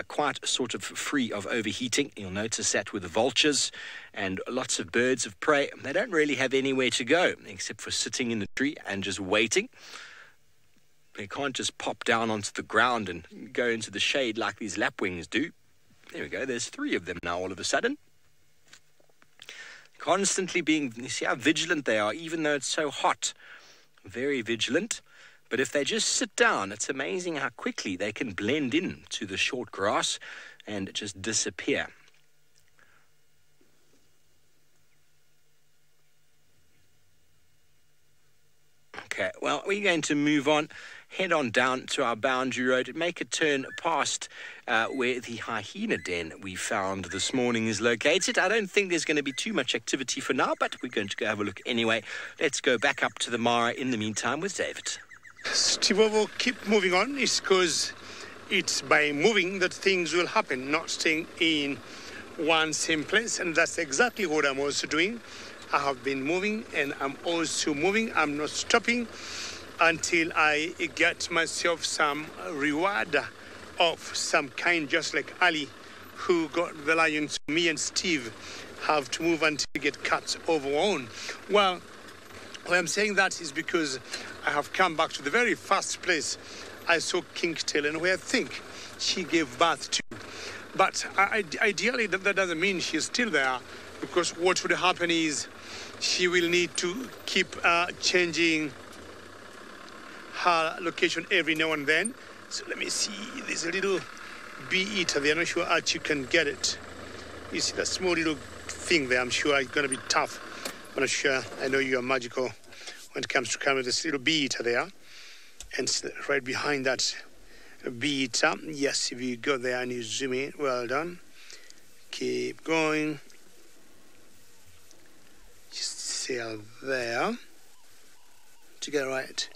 quite sort of free of overheating. You'll notice that with the vultures and lots of birds of prey. They don't really have anywhere to go except for sitting in the tree and just waiting. They can't just pop down onto the ground and go into the shade like these lapwings do. There we go, there's 3 of them now all of a sudden. Constantly being, you see how vigilant they are, even though it's so hot. Very vigilant. But if they just sit down, it's amazing how quickly they can blend in to the short grass and just disappear. Okay, well, we're going to move on, head on down to our boundary road, make a turn past where the hyena den we found this morning is located. I don't think there's going to be too much activity for now, but we're going to go have a look anyway. Let's go back up to the Mara in the meantime with David. Steve, will keep moving on. It's because it's by moving that things will happen, not staying in one same place. And that's exactly what I'm also doing. I have been moving, and I'm also moving. I'm not stopping until I get myself some reward of some kind, just like Ali, who got the lion. So me and Steve have to move until we get cut over on. Well, why I'm saying that is because I have come back to the very first place I saw Kingtail, and where I think she gave birth to. But ideally, that doesn't mean she's still there, because what would happen is she will need to keep changing her location every now and then. So let me see, there's a little bee eater there. I'm not sure how you can get it. You see that small little thing there? I'm sure it's going to be tough. I'm not sure. I know you are magical when it comes to camera. This little bee eater there. And right behind that bee eater, yes, if you go there and you zoom in, well done. Keep going. Just sail there to get right.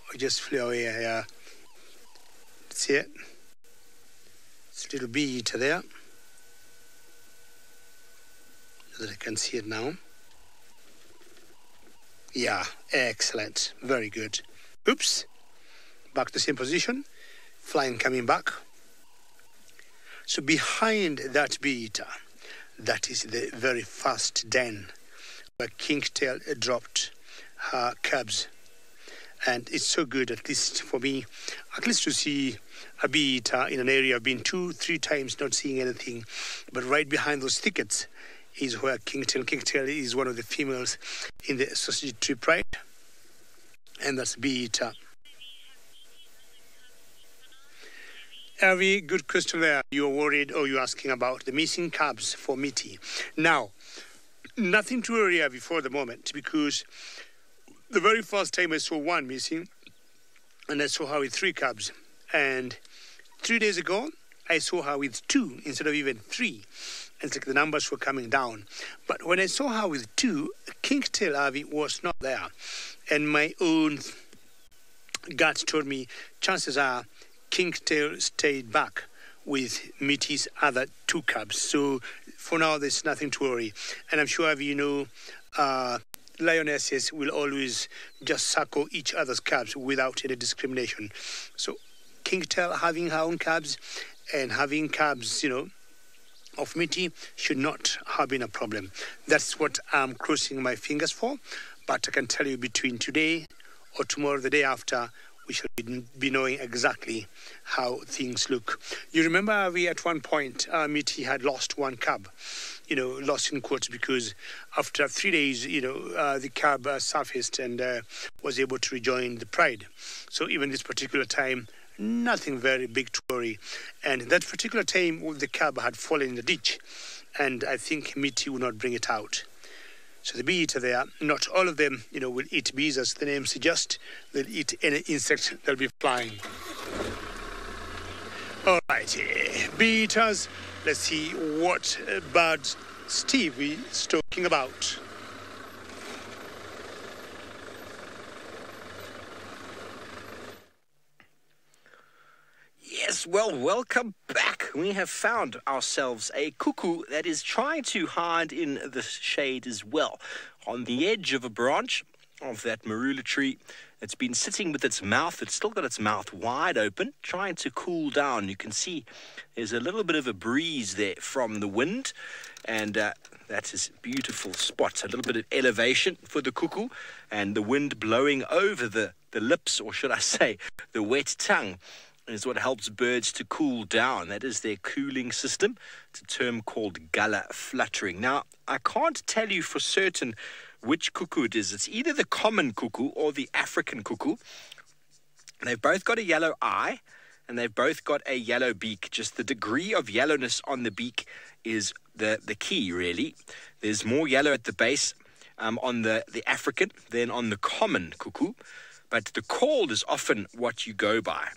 Or just flew away here. See it? It's a little bee eater there. So that I can see it now. Yeah, excellent. Very good. Oops. Back to the same position. Flying coming back. So behind that bee eater, that is the very first den where Kingtail dropped her cubs. And it's so good, at least for me, at least to see a bee eater in an area. I've been 2-3 times not seeing anything. But right behind those thickets is where Kingtail is one of the females in the sausage tree pride. And that's bee eater. Very good question there. You're worried, or you're asking about the missing cubs for Mitty. Now, nothing to worry about for the moment, because the very first time I saw one missing, and I saw her with 3 cubs. And 3 days ago, I saw her with 2 instead of even 3. And it's like the numbers were coming down. But when I saw her with 2, Kingtail Avi was not there. And my own gut told me chances are Kingtail stayed back with Mitty's other 2 cubs. So for now, there's nothing to worry. And I'm sure, you know, lionesses will always just circle each other's cubs without any discrimination. So Kingtail having her own cubs and having cubs, you know, of Mitty should not have been a problem. That's what I'm crossing my fingers for. But I can tell you, between today or tomorrow, the day after, we shall be knowing exactly how things look. You remember we at one point, Mitty had lost 1 cub, you know, lost in quotes, because after 3 days, you know, the cub surfaced and was able to rejoin the pride. So even this particular time, nothing very big to worry. And that particular time, the cub had fallen in the ditch, and I think Mitty will not bring it out. So the bee eater there, not all of them, will eat bees as the name suggests. They'll eat any insect that'll be flying. All righty, bee eaters, let's see what birds Steve is talking about. Yes, well, welcome back. We have found ourselves a cuckoo that is trying to hide in the shade as well. On the edge of a branch of that marula tree, it's been sitting with its mouth. It's still got its mouth wide open, trying to cool down. You can see there's a little bit of a breeze there from the wind, and that is a beautiful spot. A little bit of elevation for the cuckoo, and the wind blowing over the lips, or should I say, the wet tongue, is what helps birds to cool down. That is their cooling system. It's a term called gullah fluttering. Now, I can't tell you for certain which cuckoo it is. It's either the common cuckoo or the African cuckoo. They've both got a yellow eye, and they've both got a yellow beak. Just the degree of yellowness on the beak is the key, really. There's more yellow at the base on the African than on the common cuckoo, but the call is often what you go by.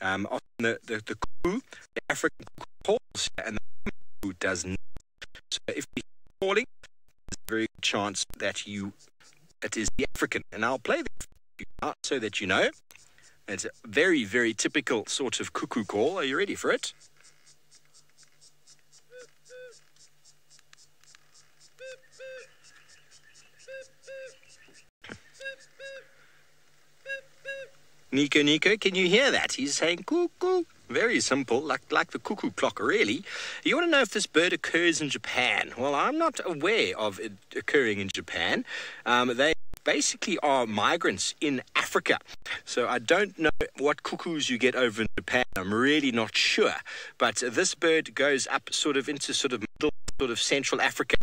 Often the cuckoo, the African cuckoo calls, and the common cuckoo does not. So if you're calling, there's a very good chance that it is the African. And I'll play that for you out so that you know. It's a very, very typical sort of cuckoo call. Are you ready for it? Nico, can you hear that? He's saying cuckoo. Very simple, like the cuckoo clock, really. You want to know if this bird occurs in Japan? Well, I'm not aware of it occurring in Japan. They basically are migrants in Africa. So I don't know what cuckoos you get over in Japan. I'm really not sure. But this bird goes up sort of into sort of middle, sort of Central Africa,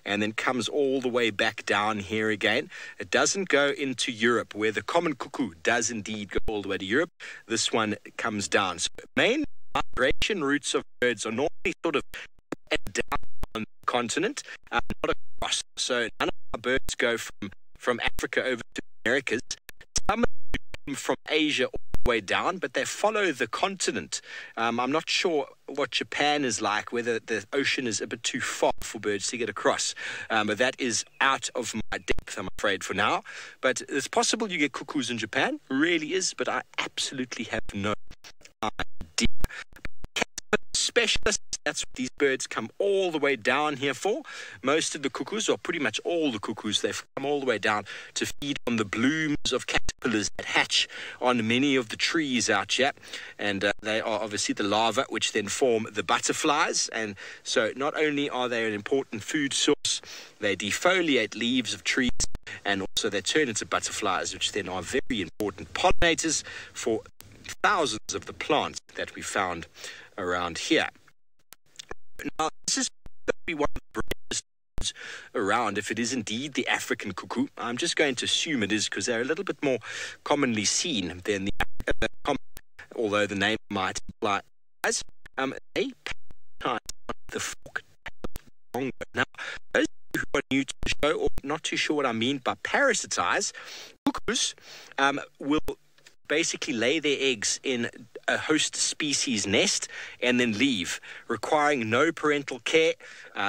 and then comes all the way back down here again. It doesn't go into Europe, where the common cuckoo does indeed go all the way to Europe. This one comes down. So main migration routes of birds are normally sort of down on the continent, not across. So none of our birds go from Africa over to the Americas. Some come from Asia all the way down, but they follow the continent. I'm not sure what Japan is like, whether the ocean is a bit too far for birds to get across. But that is out of my depth, I'm afraid, for now. But it's possible you get cuckoos in Japan. Really is, but I absolutely have no idea. Specialists, that's what these birds come all the way down here for. Most of the cuckoos, or pretty much all the cuckoos, they've come all the way down to feed on the blooms of caterpillars that hatch on many of the trees out here. And they are obviously the larvae, which then form the butterflies. And so not only are they an important food source, they defoliate leaves of trees, and also they turn into butterflies, which then are very important pollinators for thousands of the plants that we found around here. Now, this is going to be one of the brightest birds around, if it is indeed the African cuckoo. I'm just going to assume it is, because they're a little bit more commonly seen than the common, although the name might imply. They parasitize on the forked tail. Now, those who are new to the show or not too sure what I mean by parasitize, cuckoos will basically lay their eggs in a host species nest and then leave, requiring no parental care.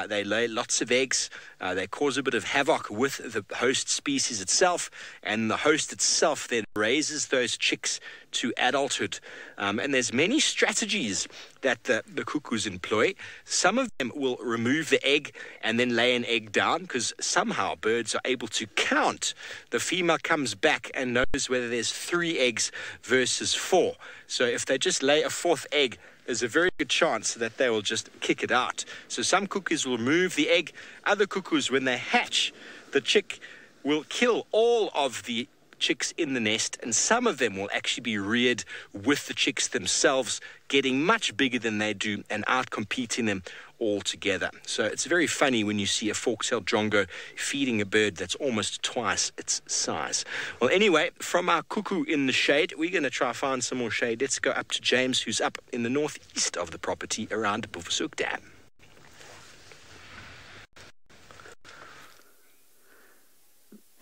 They lay lots of eggs. They cause a bit of havoc with the host species itself, and the host itself then raises those chicks to adulthood. And there's many strategies that the cuckoos employ. Some of them will remove the egg and then lay an egg down, because somehow birds are able to count. The female comes back and knows whether there's 3 eggs versus 4. So if they just lay a 4th egg, there's a very good chance that they will just kick it out. So some cuckoos will remove the egg. Other cuckoos, when they hatch, the chick will kill all of the chicks in the nest, and some of them will actually be reared with the chicks themselves, getting much bigger than they do and out-competing them altogether. So it's very funny when you see a fork-tailed drongo feeding a bird that's almost twice its size. Well, anyway, from our cuckoo in the shade, we're going to try find some more shade. Let's go up to James, who's up in the northeast of the property around Buffelshoek Dam.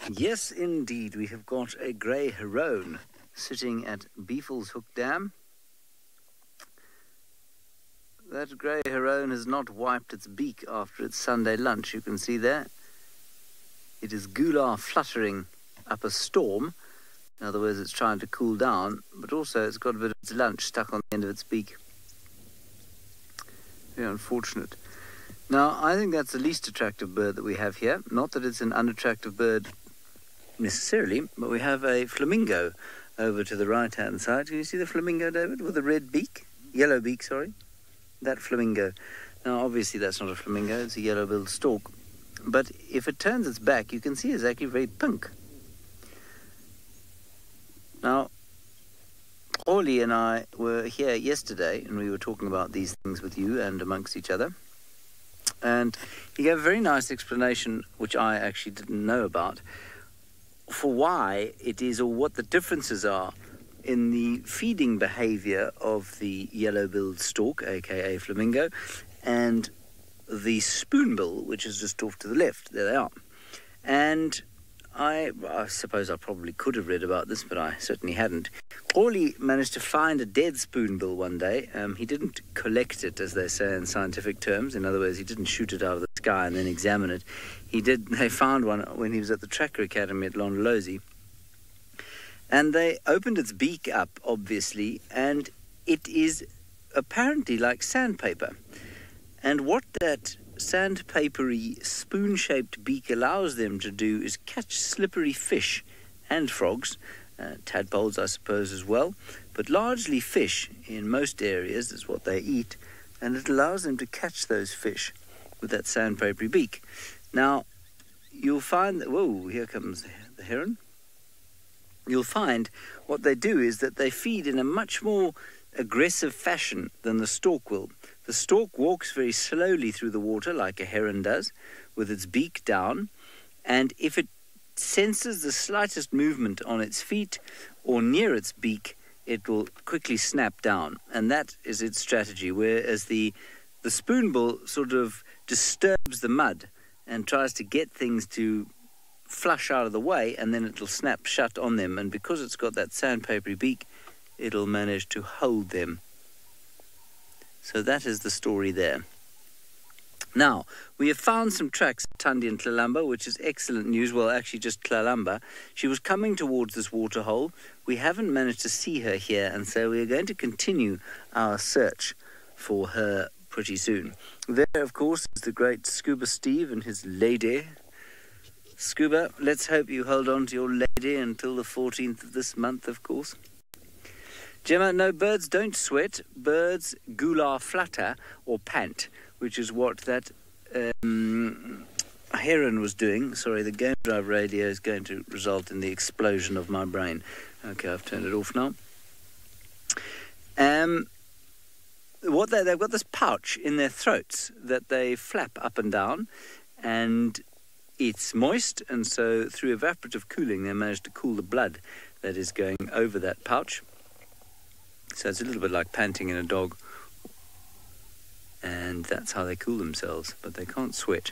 Yes, indeed, we have got a grey heron sitting at Buffelshoek Dam. That grey heron has not wiped its beak after its Sunday lunch, you can see there. It is gular fluttering up a storm. In other words, it's trying to cool down, but also it's got a bit of its lunch stuck on the end of its beak. Very unfortunate. Now, I think that's the least attractive bird that we have here. Not that it's an unattractive bird necessarily, but we have a flamingo over to the right-hand side. Can you see the flamingo, David, with a red beak? Yellow beak, sorry. That flamingo. Now, obviously, that's not a flamingo. It's a yellow-billed stork. But if it turns its back, you can see it's actually very pink. Now, Ollie and I were here yesterday, and we were talking about these things with you and amongst each other. And he gave a very nice explanation, which I actually didn't know about, for why it is, or what the differences are in the feeding behavior of the yellow-billed stork, aka flamingo, and the spoonbill, which is just off to the left. There they are. And I suppose I probably could have read about this, but I certainly hadn't. Orly managed to find a dead spoonbill one day. He didn't collect it, as they say in scientific terms. In other words, he didn't shoot it out of the sky and then examine it. They found one when he was at the Tracker Academy at Londolozi. And they opened its beak up, obviously, and it is apparently like sandpaper. And what that sandpapery, spoon-shaped beak allows them to do is catch slippery fish and frogs, tadpoles, I suppose, as well, but largely fish in most areas is what they eat, and it allows them to catch those fish with that sandpapery beak. Now, you'll find that, whoa, here comes the heron. You'll find what they do is that they feed in a much more aggressive fashion than the stork will. The stork walks very slowly through the water like a heron does, with its beak down, and if it senses the slightest movement on its feet or near its beak, it will quickly snap down, and that is its strategy, whereas the spoonbill sort of disturbs the mud and tries to get things to flush out of the way, and then it'll snap shut on them, and because it's got that sandpapery beak, it'll manage to hold them. So that is the story there. Now, we have found some tracks at Tundi and Tlalamba, which is excellent news. Well, actually just Tlalamba. She was coming towards this waterhole. We haven't managed to see her here, and so we are going to continue our search for her pretty soon. There, of course, is the great Scuba Steve and his lady. Scuba, let's hope you hold on to your lady until the 14th of this month, of course. Gemma, no, birds don't sweat. Birds gular flutter or pant, which is what that heron was doing. Sorry, the game drive radio is going to result in the explosion of my brain. Okay, I've turned it off now. They've got this pouch in their throats that they flap up and down, and it's moist, and so through evaporative cooling they manage to cool the blood that is going over that pouch. So it's a little bit like panting in a dog, and that's how they cool themselves, but they can't sweat.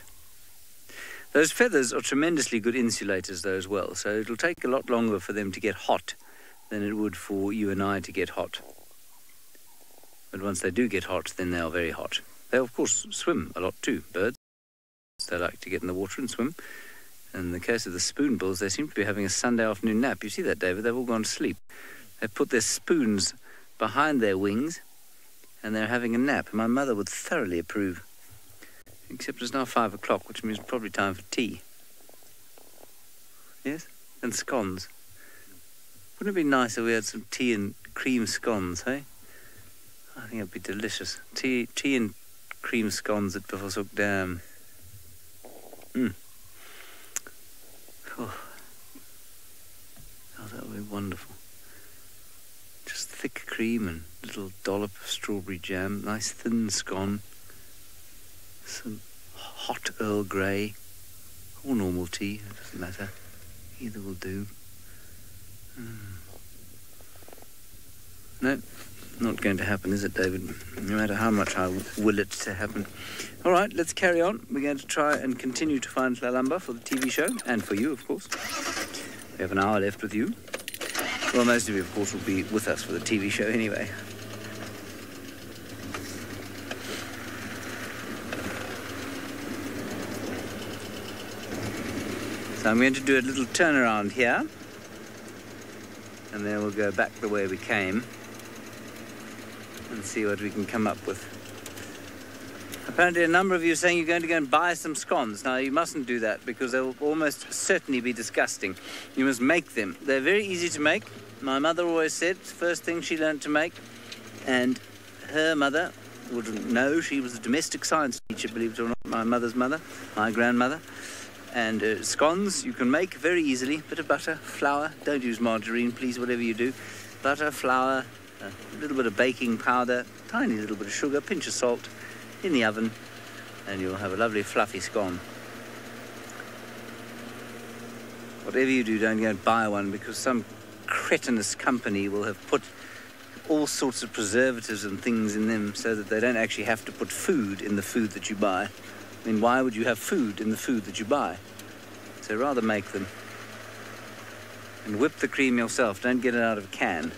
Those feathers are tremendously good insulators though as well, so it'll take a lot longer for them to get hot than it would for you and I to get hot. But once they do get hot, then they are very hot. They of course swim a lot too, birds. They like to get in the water and swim. And in the case of the spoonbills, they seem to be having a Sunday afternoon nap. You see that, David? They've all gone to sleep. They've put their spoons behind their wings, and they're having a nap. My mother would thoroughly approve. Except it's now 5 o'clock, which means probably time for tea. Yes? And scones. Wouldn't it be nice if we had some tea and cream scones, hey? I think it'd be delicious. Tea and cream scones at Buffelshoek Dam. Oh. How wonderful. Just thick cream and a little dollop of strawberry jam, nice thin scone, some hot Earl Grey, or normal tea, it doesn't matter. Either will do. No, not going to happen, is it, David? No matter how much I will it to happen. All right, let's carry on. We're going to try and continue to find Lalamba for the TV show, and for you, of course. We have an hour left with you. Well, most of you, of course, will be with us for the TV show anyway. So I'm going to do a little turnaround here, and then we'll go back the way we came and see what we can come up with. Apparently a number of you are saying you're going to go and buy some scones. Now, you mustn't do that because they'll almost certainly be disgusting. You must make them. They're very easy to make. My mother always said it's the first thing she learned to make, and her mother wouldn't know. She was a domestic science teacher, believe it or not, my mother's mother, my grandmother. And scones you can make very easily. Bit of butter, flour. Don't use margarine, please, whatever you do. Butter, flour, a little bit of baking powder, tiny little bit of sugar, pinch of salt in the oven, and you'll have a lovely fluffy scone. Whatever you do, don't go and buy one, because some cretinous company will have put all sorts of preservatives and things in them so that they don't actually have to put food in the food that you buy. I mean, why would you have food in the food that you buy? So rather make them. And whip the cream yourself. Don't get it out of a can.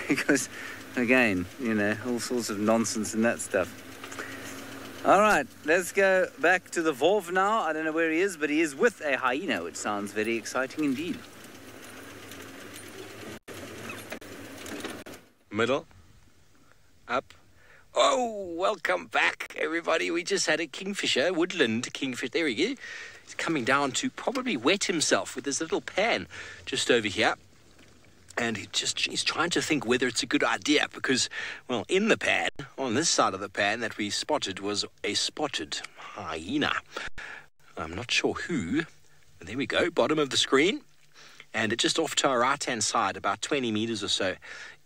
Because, again, you know, all sorts of nonsense and that stuff. All right, let's go back to the Vov now. I don't know where he is, but he is with a hyena, which sounds very exciting indeed. Middle. Up. Oh, welcome back, everybody. We just had a kingfisher, woodland kingfish. There he is. He's coming down to probably wet himself with his little pan just over here. And he's trying to think whether it's a good idea because, well, in the pan, on this side of the pan that we spotted was a spotted hyena. I'm not sure who. But there we go, bottom of the screen. And just off to our right-hand side, about 20 meters or so,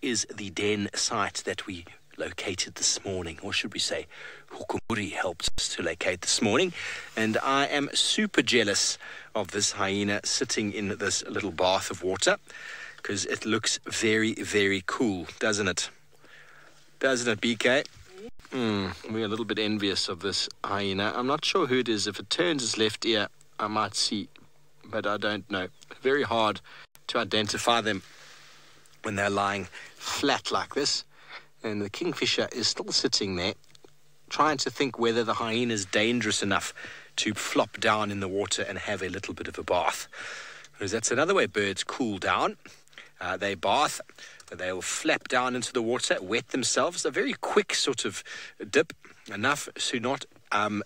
is the den site that we located this morning, or should we say Hukumuri helped us to locate this morning. And I am super jealous of this hyena sitting in this little bath of water because it looks very, very cool, doesn't it? Doesn't it, BK? We're a little bit envious of this hyena. I'm not sure who it is. If it turns its left ear, I might see, but I don't know. Very hard to identify them when they're lying flat like this. And the kingfisher is still sitting there, trying to think whether the hyena is dangerous enough to flop down in the water and have a little bit of a bath. Because that's another way birds cool down. They bath, they will flap down into the water, wet themselves. A very quick sort of dip, enough to not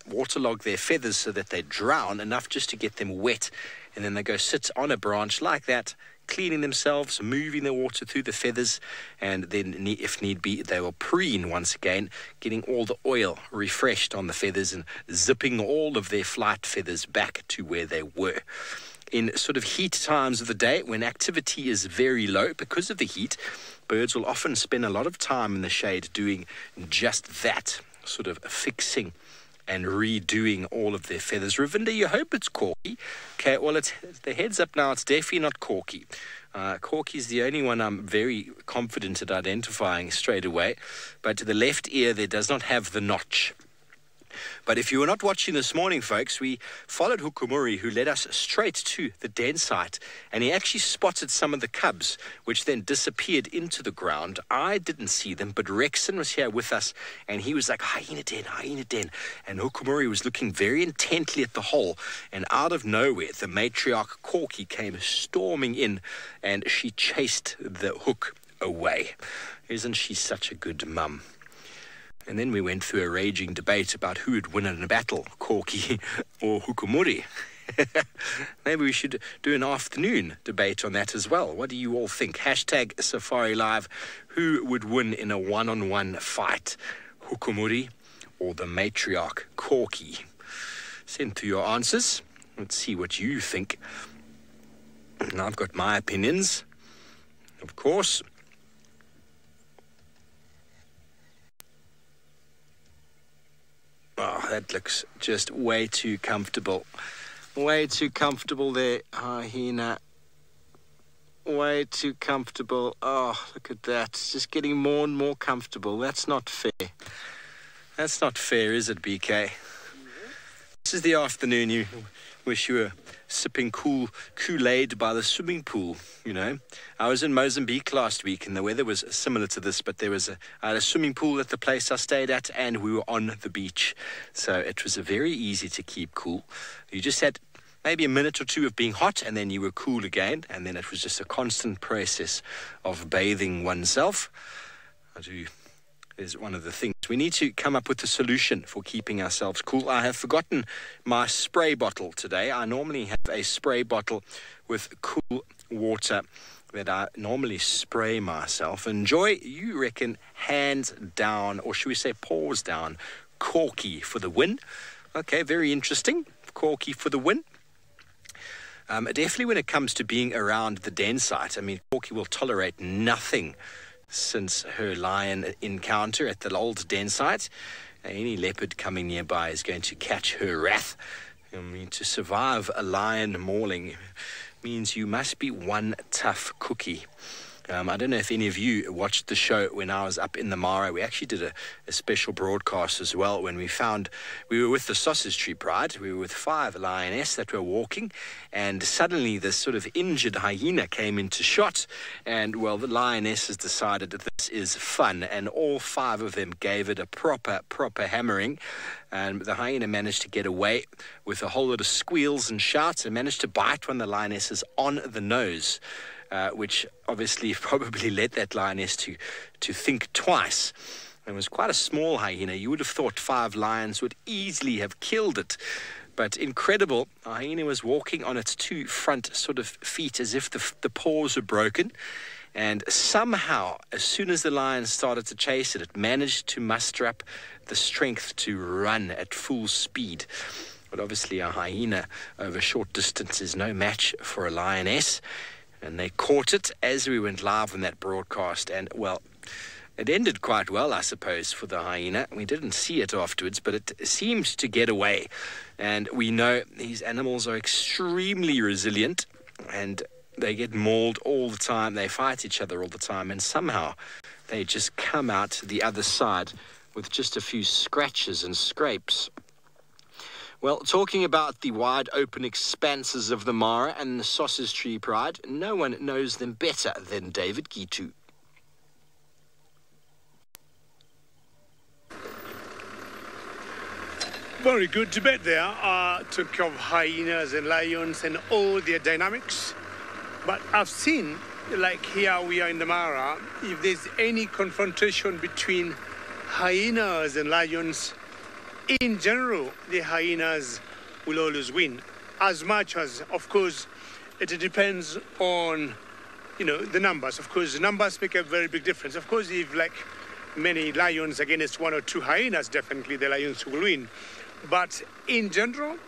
waterlog their feathers so that they drown, enough just to get them wet. And then they go sit on a branch like that, cleaning themselves, moving the water through the feathers, and then, if need be, they will preen once again, getting all the oil refreshed on the feathers and zipping all of their flight feathers back to where they were. In sort of heat times of the day, when activity is very low because of the heat, birds will often spend a lot of time in the shade doing just that, sort of fixing and redoing all of their feathers. Ravinda, you hope it's Corky. Okay, well, the heads up now, it's definitely not Corky. Corky's the only one I'm very confident at identifying straight away. But to the left ear, there does not have the notch. But if you were not watching this morning, folks, we followed Hukumuri, who led us straight to the den site, and he actually spotted some of the cubs, which then disappeared into the ground. I didn't see them, but Rexon was here with us, and he was like, hyena den, hyena den. And Hukumuri was looking very intently at the hole, and out of nowhere, the matriarch Corky came storming in, and she chased the hook away. Isn't she such a good mum? And then we went through a raging debate about who would win in a battle, Corky or Hukumuri. Maybe we should do an afternoon debate on that as well. What do you all think? Hashtag SafariLive. Who would win in a one-on-one fight, Hukumuri or the matriarch Corky? Send through your answers. Let's see what you think. And I've got my opinions, of course. Oh, that looks just way too comfortable. Way too comfortable there, hyena. Way too comfortable. Oh, look at that. It's just getting more and more comfortable. That's not fair. That's not fair, is it, BK? This is the afternoon you wish you were sipping cool Kool-Aid by the swimming pool, you know. I was in Mozambique last week and the weather was similar to this, but I had a swimming pool at the place I stayed at and we were on the beach. So it was very easy to keep cool. You just had maybe a minute or two of being hot and then you were cool again, and then it was just a constant process of bathing oneself. Is one of the things. We need to come up with a solution for keeping ourselves cool. I have forgotten my spray bottle today. I normally have a spray bottle with cool water that I normally spray myself. And Joy, you reckon hands down, or should we say paws down, Corky for the win. Okay, very interesting. Corky for the win. Definitely when it comes to being around the den site, I mean, Corky will tolerate nothing since her lion encounter at the old den site. Any leopard coming nearby is going to catch her wrath. I mean, to survive a lion mauling means you must be one tough cookie. I don't know if any of you watched the show when I was up in the Mara. We actually did a special broadcast as well when we were with the Sausage Tree Pride. We were with 5 lionesses that were walking, and suddenly this sort of injured hyena came into shot, and well, the lionesses decided that this is fun, and all 5 of them gave it a proper hammering, and the hyena managed to get away with a whole lot of squeals and shouts and managed to bite one of the lionesses on the nose. Which obviously probably led that lioness to think twice. It was quite a small hyena. You would have thought 5 lions would easily have killed it. But incredible, the hyena was walking on its 2 front sort of feet as if the paws were broken. And somehow, as soon as the lion started to chase it, it managed to muster up the strength to run at full speed. But obviously a hyena over short distance is no match for a lioness. And they caught it as we went live on that broadcast. And, well, it ended quite well, I suppose, for the hyena. We didn't see it afterwards, but it seemed to get away. And we know these animals are extremely resilient, and they get mauled all the time. They fight each other all the time, and somehow they just come out the other side with just a few scratches and scrapes. Well, talking about the wide open expanses of the Mara and the Sausage Tree Pride, no one knows them better than David Gitu. Very good debate there. Talking of hyenas and lions and all their dynamics. But I've seen, like here we are in the Mara, if there's any confrontation between hyenas and lions, in general, the hyenas will always win. As much as, of course, it depends on, the numbers. Of course, the numbers make a very big difference. Of course, if like many lions against 1 or 2 hyenas, definitely the lions will win. But in general,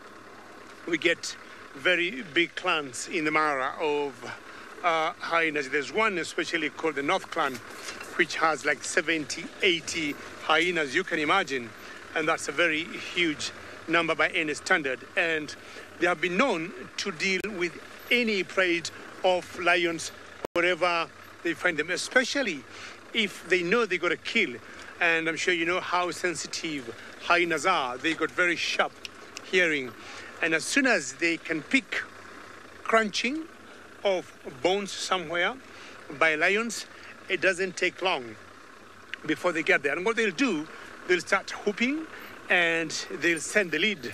we get very big clans in the Mara of hyenas. There's one especially called the North Clan, which has like 70, 80 hyenas, you can imagine. And that's a very huge number by any standard. And they have been known to deal with any prey of lions wherever they find them, especially if they know they got a kill. And I'm sure you know how sensitive hyenas are. They got very sharp hearing. And as soon as they can pick crunching of bones somewhere by lions, it doesn't take long before they get there. And what they'll do, they'll start whooping, and they'll send the lead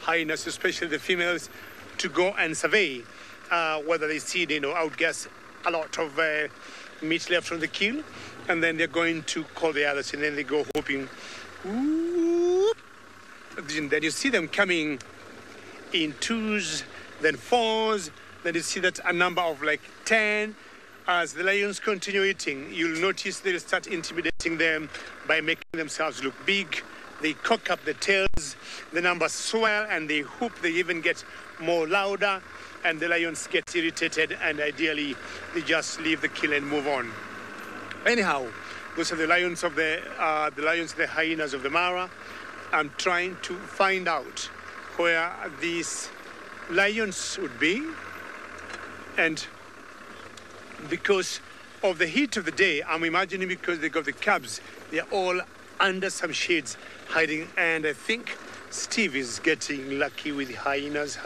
hyenas, especially the females, to go and survey whether they see, outguess a lot of meat left from the kill, and then they're going to call the others, and then they go whooping. Whoop. Then you see them coming in 2s, then 4s, then you see that a number of like 10. As the lions continue eating, you'll notice they'll start intimidating them by making themselves look big. They cock up the tails, the numbers swell, and they whoop. They even get more louder, and the lions get irritated, and ideally they just leave the kill and move on. Anyhow, those are the lions of the hyenas of the Mara. I'm trying to find out where these lions would be, and because of the heat of the day, I'm imagining because they got the cubs, they're all under some shades hiding, and I think Steve is getting lucky with hyenas.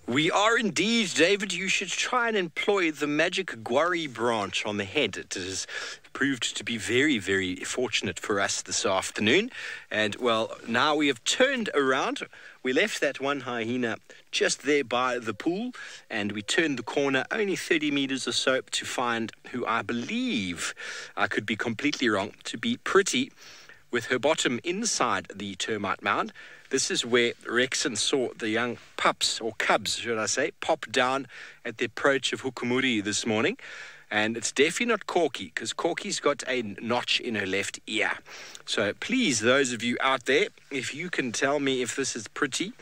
We are indeed, David. You should try and employ the magic guari branch on the head. It has proved to be very, very fortunate for us this afternoon. And, well, now we have turned around. We left that one hyena just there by the pool, and we turned the corner only 30 meters or so to find who I believe, I could be completely wrong, to be Pretty, with her bottom inside the termite mound. This is where Rexon saw the young pups, or cubs, should I say, pop down at the approach of Hukumuri this morning. And it's definitely not Corky, because Corky's got a notch in her left ear. So please, those of you out there, if you can tell me if this is Pretty,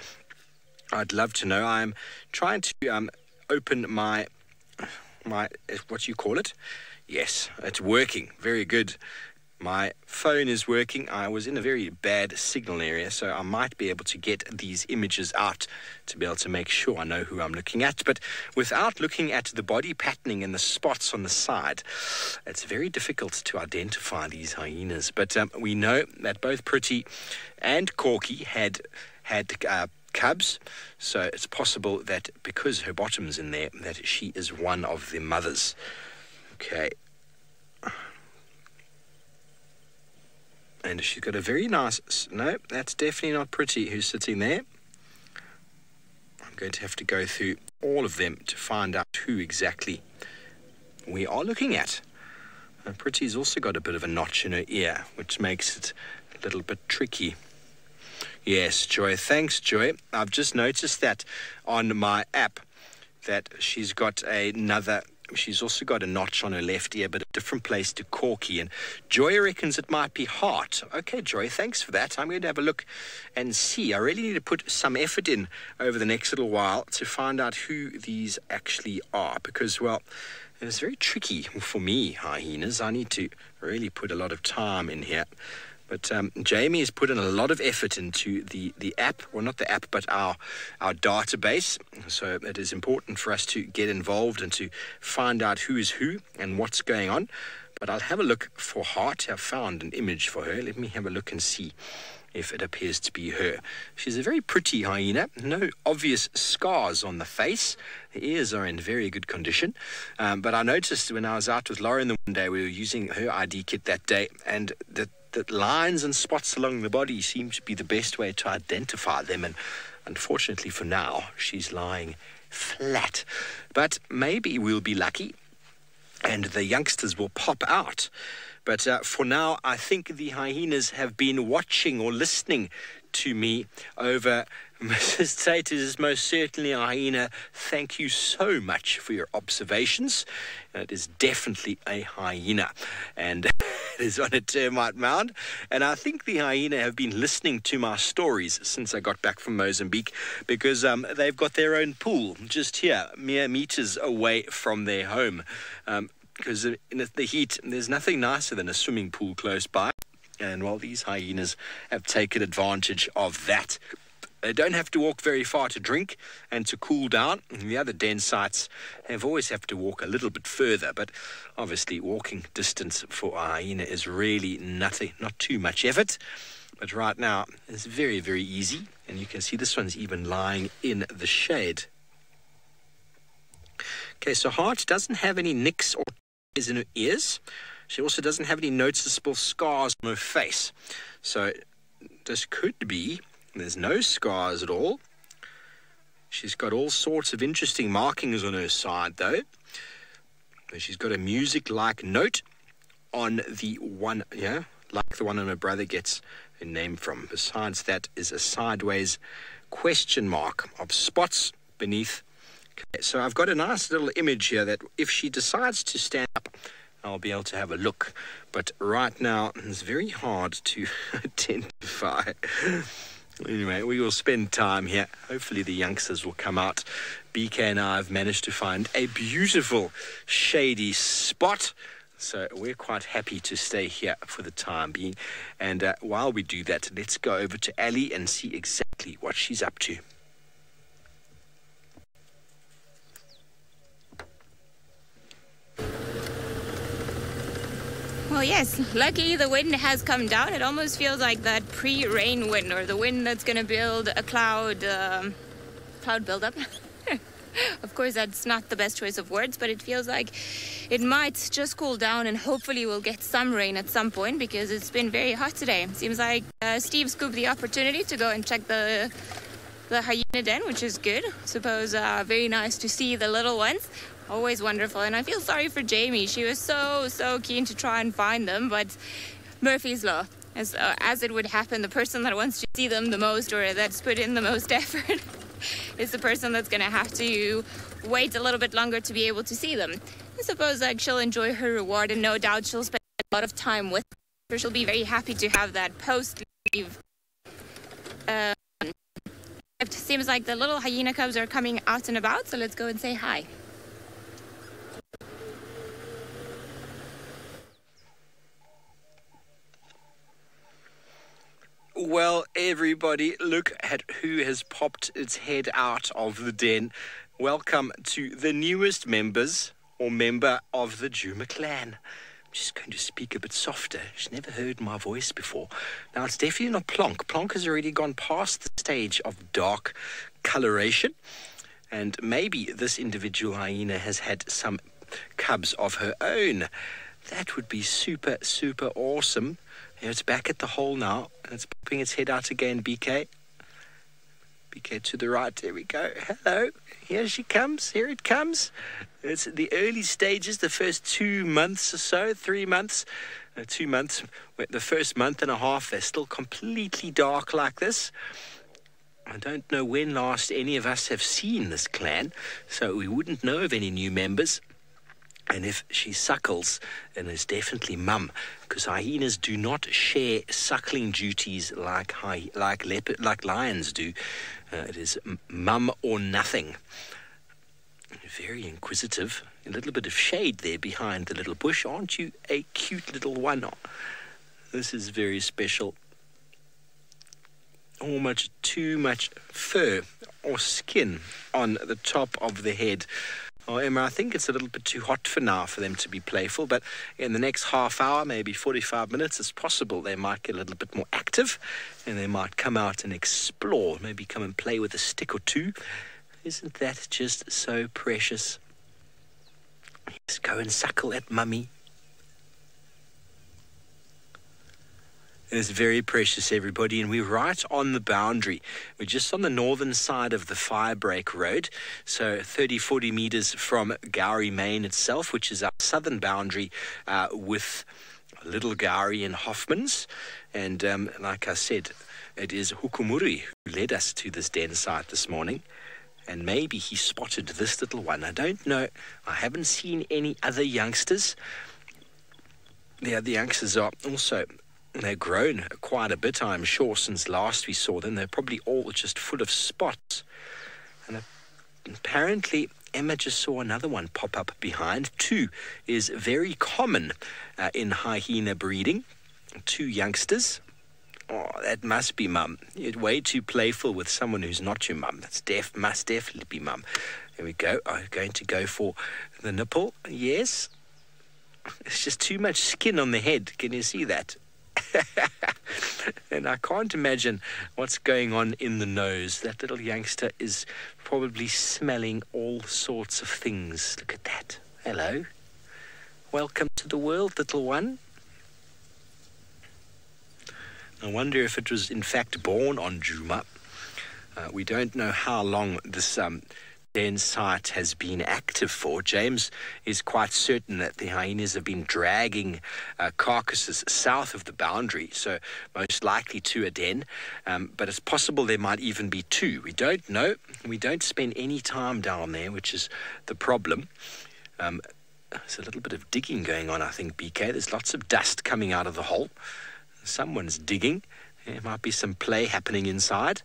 I'd love to know. I'm trying to open my, what you call it? Yes, it's working. Very good. My phone is working. I was in a very bad signal area, so I might be able to get these images out to be able to make sure I know who I'm looking at. But without looking at the body patterning and the spots on the side, it's very difficult to identify these hyenas. But we know that both Pretty and Corky had cubs, so it's possible that because her bottom's in there, that she is one of the mothers. Okay. And she's got a very nice... No, that's definitely not Pretty who's sitting there. I'm going to have to go through all of them to find out who exactly we are looking at. And Pretty's also got a bit of a notch in her ear, which makes it a little bit tricky. Yes, Joy. Thanks, Joy. I've just noticed that on my app that she's got another... She's also got a notch on her left ear, but a different place to Corky. And Joy reckons it might be heart. Okay, Joy, thanks for that. I'm going to have a look and see. I really need to put some effort in over the next little while to find out who these actually are. Because, well, it's very tricky for me, hyenas. I need to really put a lot of time in here. But Jamie has put in a lot of effort into the app, well, not the app, but our database. So it is important for us to get involved and to find out who is who and what's going on. But I'll have a look for Heart. I've found an image for her. Let me have a look and see if it appears to be her. She's a very pretty hyena. No obvious scars on the face. The ears are in very good condition. But I noticed when I was out with Lauren the one day, we were using her ID kit that day, and the lines and spots along the body seem to be the best way to identify them. And unfortunately for now, she's lying flat. But maybe we'll be lucky and the youngsters will pop out. But for now, I think the hyenas have been watching or listening to me over. Mrs. Tate is most certainly a hyena. Thank you so much for your observations. It is definitely a hyena. And it is on a termite mound. And I think the hyena have been listening to my stories since I got back from Mozambique, because they've got their own pool just here, mere meters away from their home. Because in the heat, there's nothing nicer than a swimming pool close by. And, well, these hyenas have taken advantage of that. They don't have to walk very far to drink and to cool down. The other den sites have always have to walk a little bit further, but obviously walking distance for a hyena is really nothing, not too much effort. But right now, it's very, very easy. And you can see this one's even lying in the shade. Okay, so Heart doesn't have any nicks or tears in her ears. She also doesn't have any noticeable scars on her face. So this could be... There's no scars at all. She's got all sorts of interesting markings on her side, though. She's got a music-like note on the one, like the one my brother gets a name from. Besides that is a sideways question mark of spots beneath. Okay, so I've got a nice little image here that if she decides to stand up, I'll be able to have a look. But right now, it's very hard to identify. Anyway, we will spend time here. Hopefully the youngsters will come out. BK and I have managed to find a beautiful shady spot. So we're quite happy to stay here for the time being. And while we do that, let's go over to Ali and see exactly what she's up to. Well, yes, lucky the wind has come down. It almost feels like that pre-rain wind, or the wind that's going to build a cloud buildup. Of course, that's not the best choice of words, but it feels like it might just cool down, and hopefully we'll get some rain at some point, because it's been very hot today. Seems like Steve scooped the opportunity to go and check the hyena den, which is good. Suppose very nice to see the little ones. Always wonderful. And I feel sorry for Jamie. She was so keen to try and find them, but Murphy's Law. As it would happen, the person that wants to see them the most, or that's put in the most effort, is the person that's going to have to wait a little bit longer to be able to see them. I suppose she'll enjoy her reward, and no doubt she'll spend a lot of time with her. She'll be very happy to have that post-leave. It seems like the little hyena cubs are coming out and about, so let's go and say hi. Well, everybody, look at who has popped its head out of the den. Welcome to the newest members, or member of the Djuma clan. I'm just going to speak a bit softer. She's never heard my voice before. Now, it's definitely not Plonk. Plonk has already gone past the stage of dark coloration. And maybe this individual hyena has had some cubs of her own. That would be super awesome. Here, it's back at the hole now, and it's popping its head out again, BK. BK to the right, there we go. Hello, here she comes, here it comes. It's the early stages, the first 2 months or so, 3 months. 2 months, the first month and a half, they're still completely dark like this. I don't know when last any of us have seen this clan, so we wouldn't know of any new members. And if she suckles, then it's definitely mum, because hyenas do not share suckling duties like lions do. It is mum or nothing. Very inquisitive. A little bit of shade there behind the little bush. Aren't you a cute little one? This is very special. Almost too much fur or skin on the top of the head. Oh, Emma, I think it's a little bit too hot for now for them to be playful, but in the next half hour, maybe 45 minutes, it's possible they might get a little bit more active, and they might come out and explore, maybe come and play with a stick or two. Isn't that just so precious? Let's go and suckle at mummy. It's very precious, everybody, and we're right on the boundary. We're just on the northern side of the Firebreak Road, so 30-40 meters from Gowrie Main itself, which is our southern boundary with Little Gowrie and Hoffman's. And like I said, it is Hukumuri who led us to this den site this morning. And maybe he spotted this little one. I don't know. I haven't seen any other youngsters. The other youngsters are also... They've grown quite a bit, I'm sure, since last we saw them. They're probably all just full of spots. And apparently, Emma just saw another one pop up behind. 2 is very common in hyena breeding. 2 youngsters. Oh, that must be mum. You're way too playful with someone who's not your mum. Must definitely be mum. There we go. I'm going to go for the nipple. Yes. It's just too much skin on the head. Can you see that? And I can't imagine what's going on in the nose. That little youngster is probably smelling all sorts of things. Look at that. Hello. Welcome to the world, little one. I wonder if it was in fact born on Djuma. We don't know how long this den site has been active for. James is quite certain that the hyenas have been dragging carcasses south of the boundary, so most likely to a den, but it's possible there might even be 2. We don't know. We don't spend any time down there, which is the problem. there's a little bit of digging going on, I think, BK. There's lots of dust coming out of the hole. Someone's digging. There might be some play happening inside.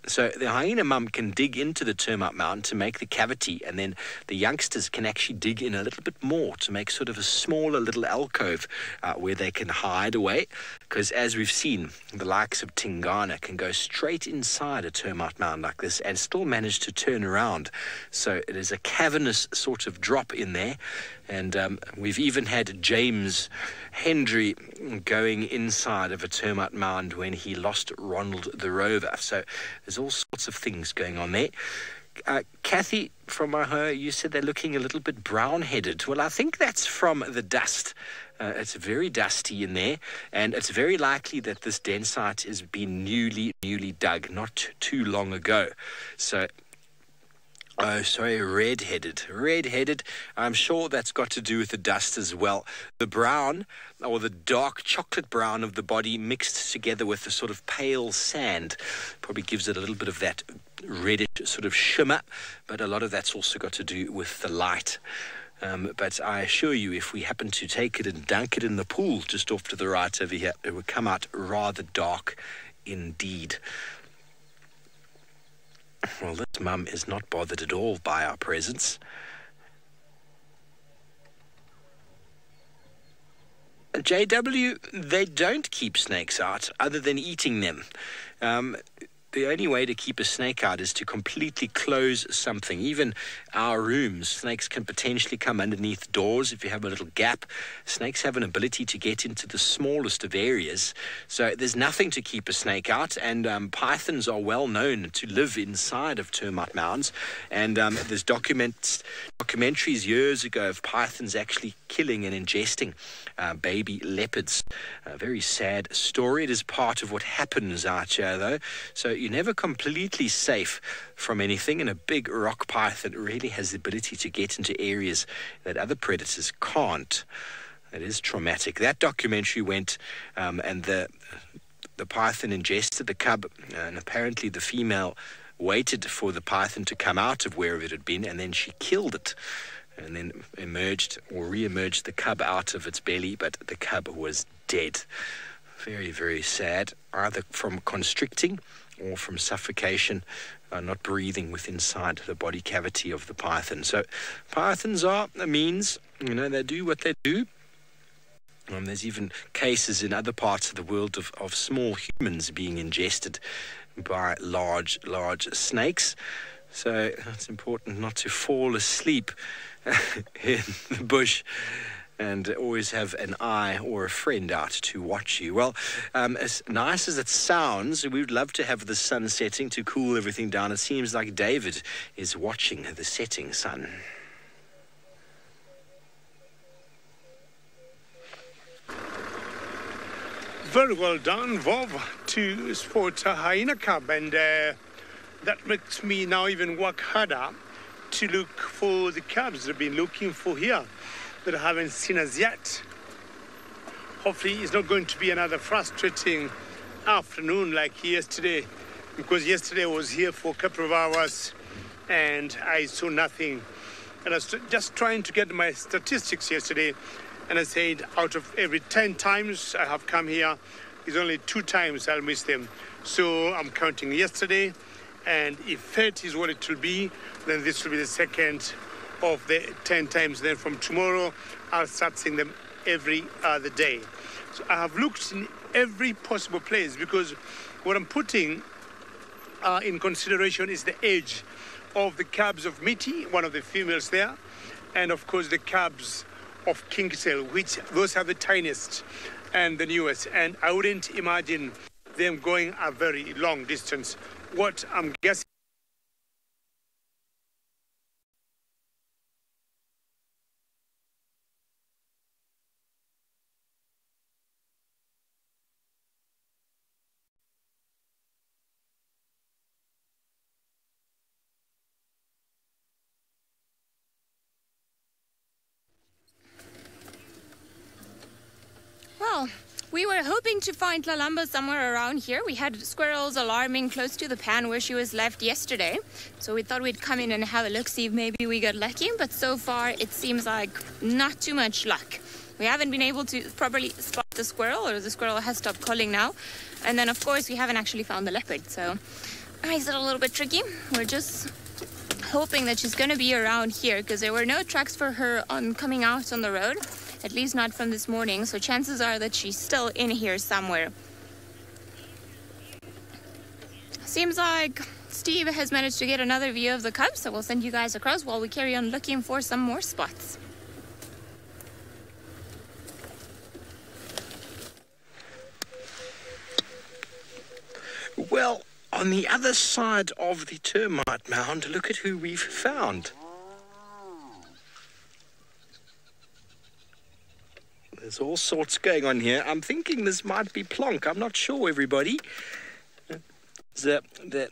So the hyena mum can dig into the termite mound to make the cavity, and then the youngsters can actually dig in a little bit more to make sort of a smaller little alcove where they can hide away. Because as we've seen, the likes of Tingana can go straight inside a termite mound like this and still manage to turn around. So it is a cavernous sort of drop in there. And we've even had James Hendry going inside of a termite mound when he lost Ronald the Rover. So there's all sorts of things going on there. Kathy from Ohio, you said they're looking a little bit brown-headed. Well, I think that's from the dust. It's very dusty in there, and it's very likely that this den site has been newly dug not too long ago. So... oh, sorry, red-headed. I'm sure that's got to do with the dust as well. The brown, or the dark chocolate brown of the body mixed together with the sort of pale sand probably gives it a little bit of that reddish sort of shimmer, but a lot of that's also got to do with the light. But I assure you, if we happen to take it and dunk it in the pool just off to the right over here, it would come out rather dark indeed. Well, this mum is not bothered at all by our presence. JW, they don't keep snakes out other than eating them. The only way to keep a snake out is to completely close something. Even our rooms, snakes can potentially come underneath doors if you have a little gap. Snakes have an ability to get into the smallest of areas. So there's nothing to keep a snake out. And pythons are well known to live inside of termite mounds. And there's documentaries years ago of pythons actually killing and ingesting baby leopards. A very sad story. It is part of what happens out here, though. So you're never completely safe from anything, and a big rock python really has the ability to get into areas that other predators can't. It is traumatic. That documentary went, and the python ingested the cub, and apparently the female waited for the python to come out of wherever it had been, and then she killed it, and then emerged or re-emerged the cub out of its belly, but the cub was dead. Very, very sad, either from constricting or from suffocation, not breathing with inside the body cavity of the python. So pythons are a means, they do what they do. There's even cases in other parts of the world of small humans being ingested by large snakes. So it's important not to fall asleep in the bush, and always have an eye or a friend out to watch you. Well, as nice as it sounds, we would love to have the sun setting to cool everything down. It seems like David is watching the setting sun. Very well done, Vov, to sport a hyena cub, and that makes me now even work harder to look for the cubs I've been looking for here that I haven't seen as yet. Hopefully it's not going to be another frustrating afternoon like yesterday, because yesterday I was here for a couple of hours and I saw nothing. And I was just trying to get my statistics yesterday, and I said out of every 10 times I have come here, it's only 2 times I'll miss them. So I'm counting yesterday, and if 30 is what it will be, then this will be the second of the 10 times. Then from tomorrow, I'll start seeing them every other day. So I have looked in every possible place, because what I'm putting in consideration is the age of the cubs of Mitty, one of the females there, and of course the cubs of Kingsale, which those are the tiniest and the newest. And I wouldn't imagine them going a very long distance. What I'm guessing. Well, We were hoping to find Lalamba somewhere around here. We had squirrels alarming close to the pan where she was left yesterday. So we thought we'd come in and have a look, see if maybe we got lucky. But so far, it seems like not too much luck. We haven't been able to properly spot the squirrel, or the squirrel has stopped calling now. And then, of course, we haven't actually found the leopard. So it makes it a little bit tricky. We're just hoping that she's going to be around here because there were no tracks for her on coming out on the road. At least not from this morning, so chances are that she's still in here somewhere. Seems like Steve has managed to get another view of the cubs, so we'll send you guys across while we carry on looking for some more spots. Well, on the other side of the termite mound, look at who we've found. There's all sorts going on here. I'm thinking this might be Plonk. I'm not sure, everybody. There's the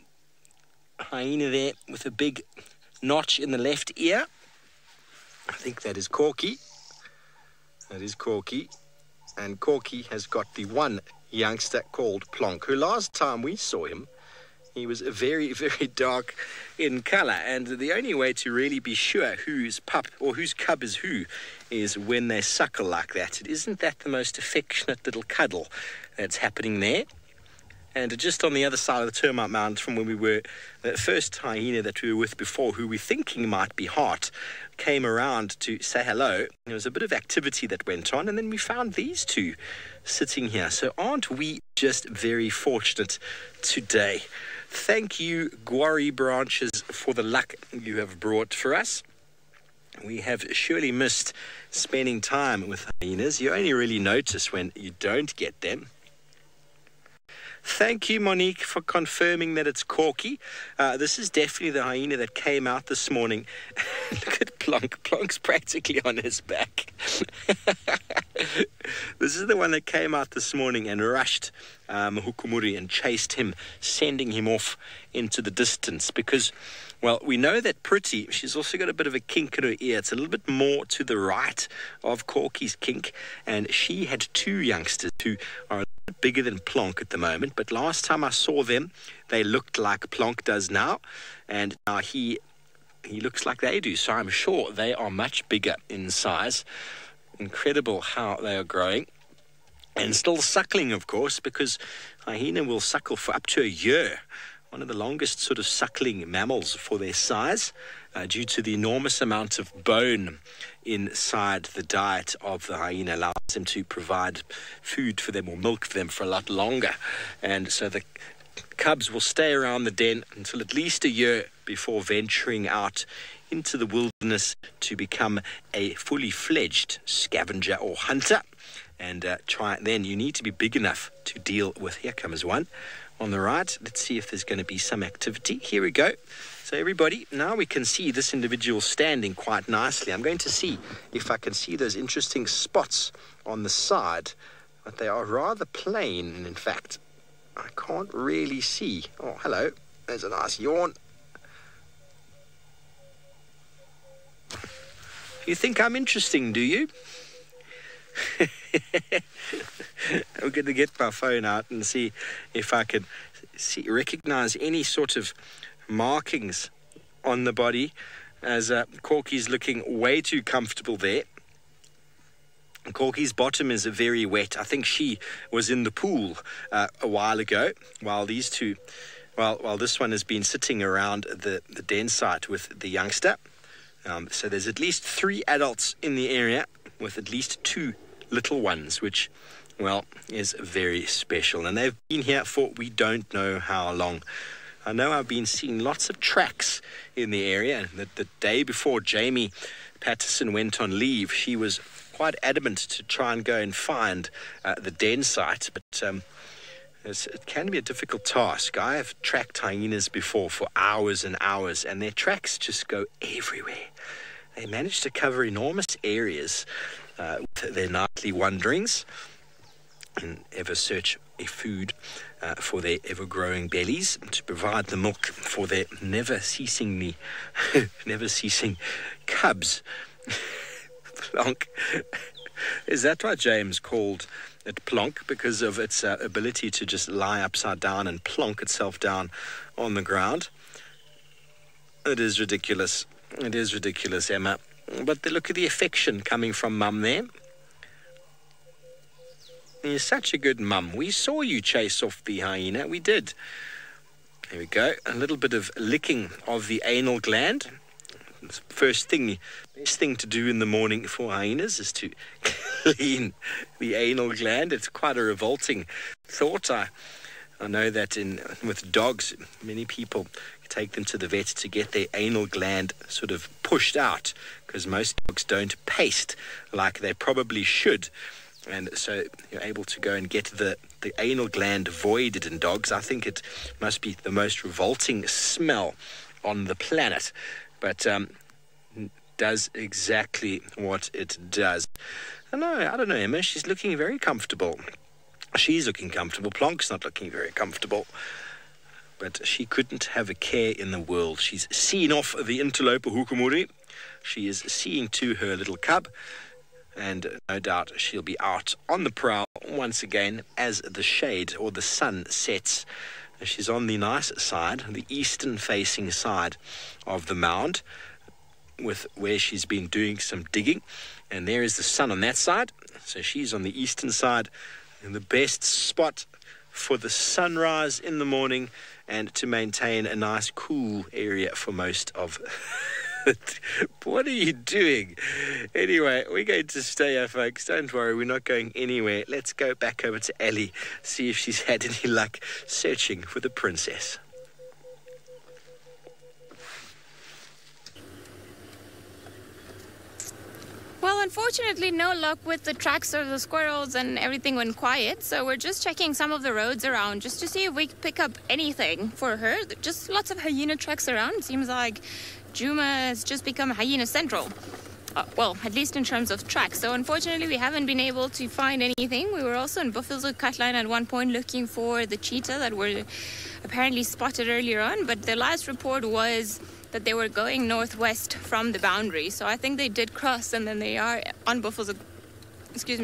hyena there with a big notch in the left ear. I think that is Corky. That is Corky. And Corky has got the one youngster called Plonk, who last time we saw him, he was very, very dark in colour, and the only way to really be sure whose pup or whose cub is who is when they suckle like that. Isn't that the most affectionate little cuddle that's happening there? And just on the other side of the termite mound from where we were, the first hyena that we were with before, who we're thinking might be Hart, came around to say hello. There was a bit of activity that went on, and then we found these two sitting here. So aren't we just very fortunate today? Thank you, Guarri Branches, for the luck you have brought for us. We have surely missed spending time with hyenas. You only really notice when you don't get them. Thank you, Monique, for confirming that it's Corky. This is definitely the hyena that came out this morning. Look at Plonk. Plonk's practically on his back. This is the one that came out this morning and rushed Muhukumuri and chased him, sending him off into the distance because, well, we know that Pretty, she's also got a bit of a kink in her ear. It's a little bit more to the right of Corky's kink, and she had two youngsters who are bigger than Plonk at the moment, but last time I saw them, they looked like Plonk does now, and now he looks like they do, so I'm sure they are much bigger in size. Incredible how they are growing, and still suckling, of course, because hyena will suckle for up to a year. One of the longest sort of suckling mammals for their size, due to the enormous amount of bone inside the diet of the hyena, allows them to provide food for them or milk for them for a lot longer. And so the cubs will stay around the den until at least a year before venturing out into the wilderness to become a fully fledged scavenger or hunter. And then you need to be big enough to deal with. Here comes one on the right. Let's see if there's going to be some activity. Here we go. So everybody, now we can see this individual standing quite nicely. I'm going to see if I can see those interesting spots on the side, but they are rather plain, and in fact, I can't really see. Oh, hello. There's a nice yawn. You think I'm interesting, do you? I'm going to get my phone out and see if I can recognize any sort of markings on the body, as Corky's looking way too comfortable there. Corky's bottom is very wet. I think she was in the pool a while ago, while these two, while this one has been sitting around the den site with the youngster. So there's at least 3 adults in the area with at least 2 little ones, which, well, is very special. And they've been here for we don't know how long. I know I've been seeing lots of tracks in the area. The day before Jamie Patterson went on leave, she was quite adamant to try and go and find the den site, but it can be a difficult task. I have tracked hyenas before for hours and hours, and their tracks just go everywhere. They manage to cover enormous areas with their nightly wanderings and ever search a food for their ever-growing bellies to provide the milk for their never-ceasing cubs. Plonk. Is that why James called it plonk? Because of its ability to just lie upside down and plonk itself down on the ground? It is ridiculous. It is ridiculous, Emma. But look at the affection coming from Mum there. You're such a good mum. We saw you chase off the hyena. We did. There we go. A little bit of licking of the anal gland. Best thing to do in the morning for hyenas is to clean the anal gland. It's quite a revolting thought. I know that with dogs, many people take them to the vet to get their anal gland sort of pushed out, because most dogs don't paste like they probably should. And so you're able to go and get the anal gland voided in dogs. I think it must be the most revolting smell on the planet. But does exactly what it does. I don't know, Emma. She's looking very comfortable. She's looking comfortable. Plonk's not looking very comfortable. But she couldn't have a care in the world. She's seen off the interloper Hukumuri. She is seeing to her little cub. And no doubt she'll be out on the prowl once again as the shade or the sun sets. She's on the nice side, the eastern-facing side of the mound, with where she's been doing some digging. And there is the sun on that side. So she's on the eastern side, in the best spot for the sunrise in the morning and to maintain a nice cool area for most of What are you doing? Anyway, we're going to stay here, folks. Don't worry, we're not going anywhere. Let's go back over to Ellie, see if she's had any luck searching for the princess. Well, unfortunately, no luck with the tracks or the squirrels, and everything went quiet. So we're just checking some of the roads around just to see if we can pick up anything for her. Just lots of hyena tracks around. It seems like Djuma has just become hyena central. Well, at least in terms of tracks. So unfortunately, we haven't been able to find anything. We were also in Buffalo Cutline at one point looking for the cheetah that were apparently spotted earlier on. But the last report was that they were going northwest from the boundary. So I think they did cross, and then they are on Buffalo,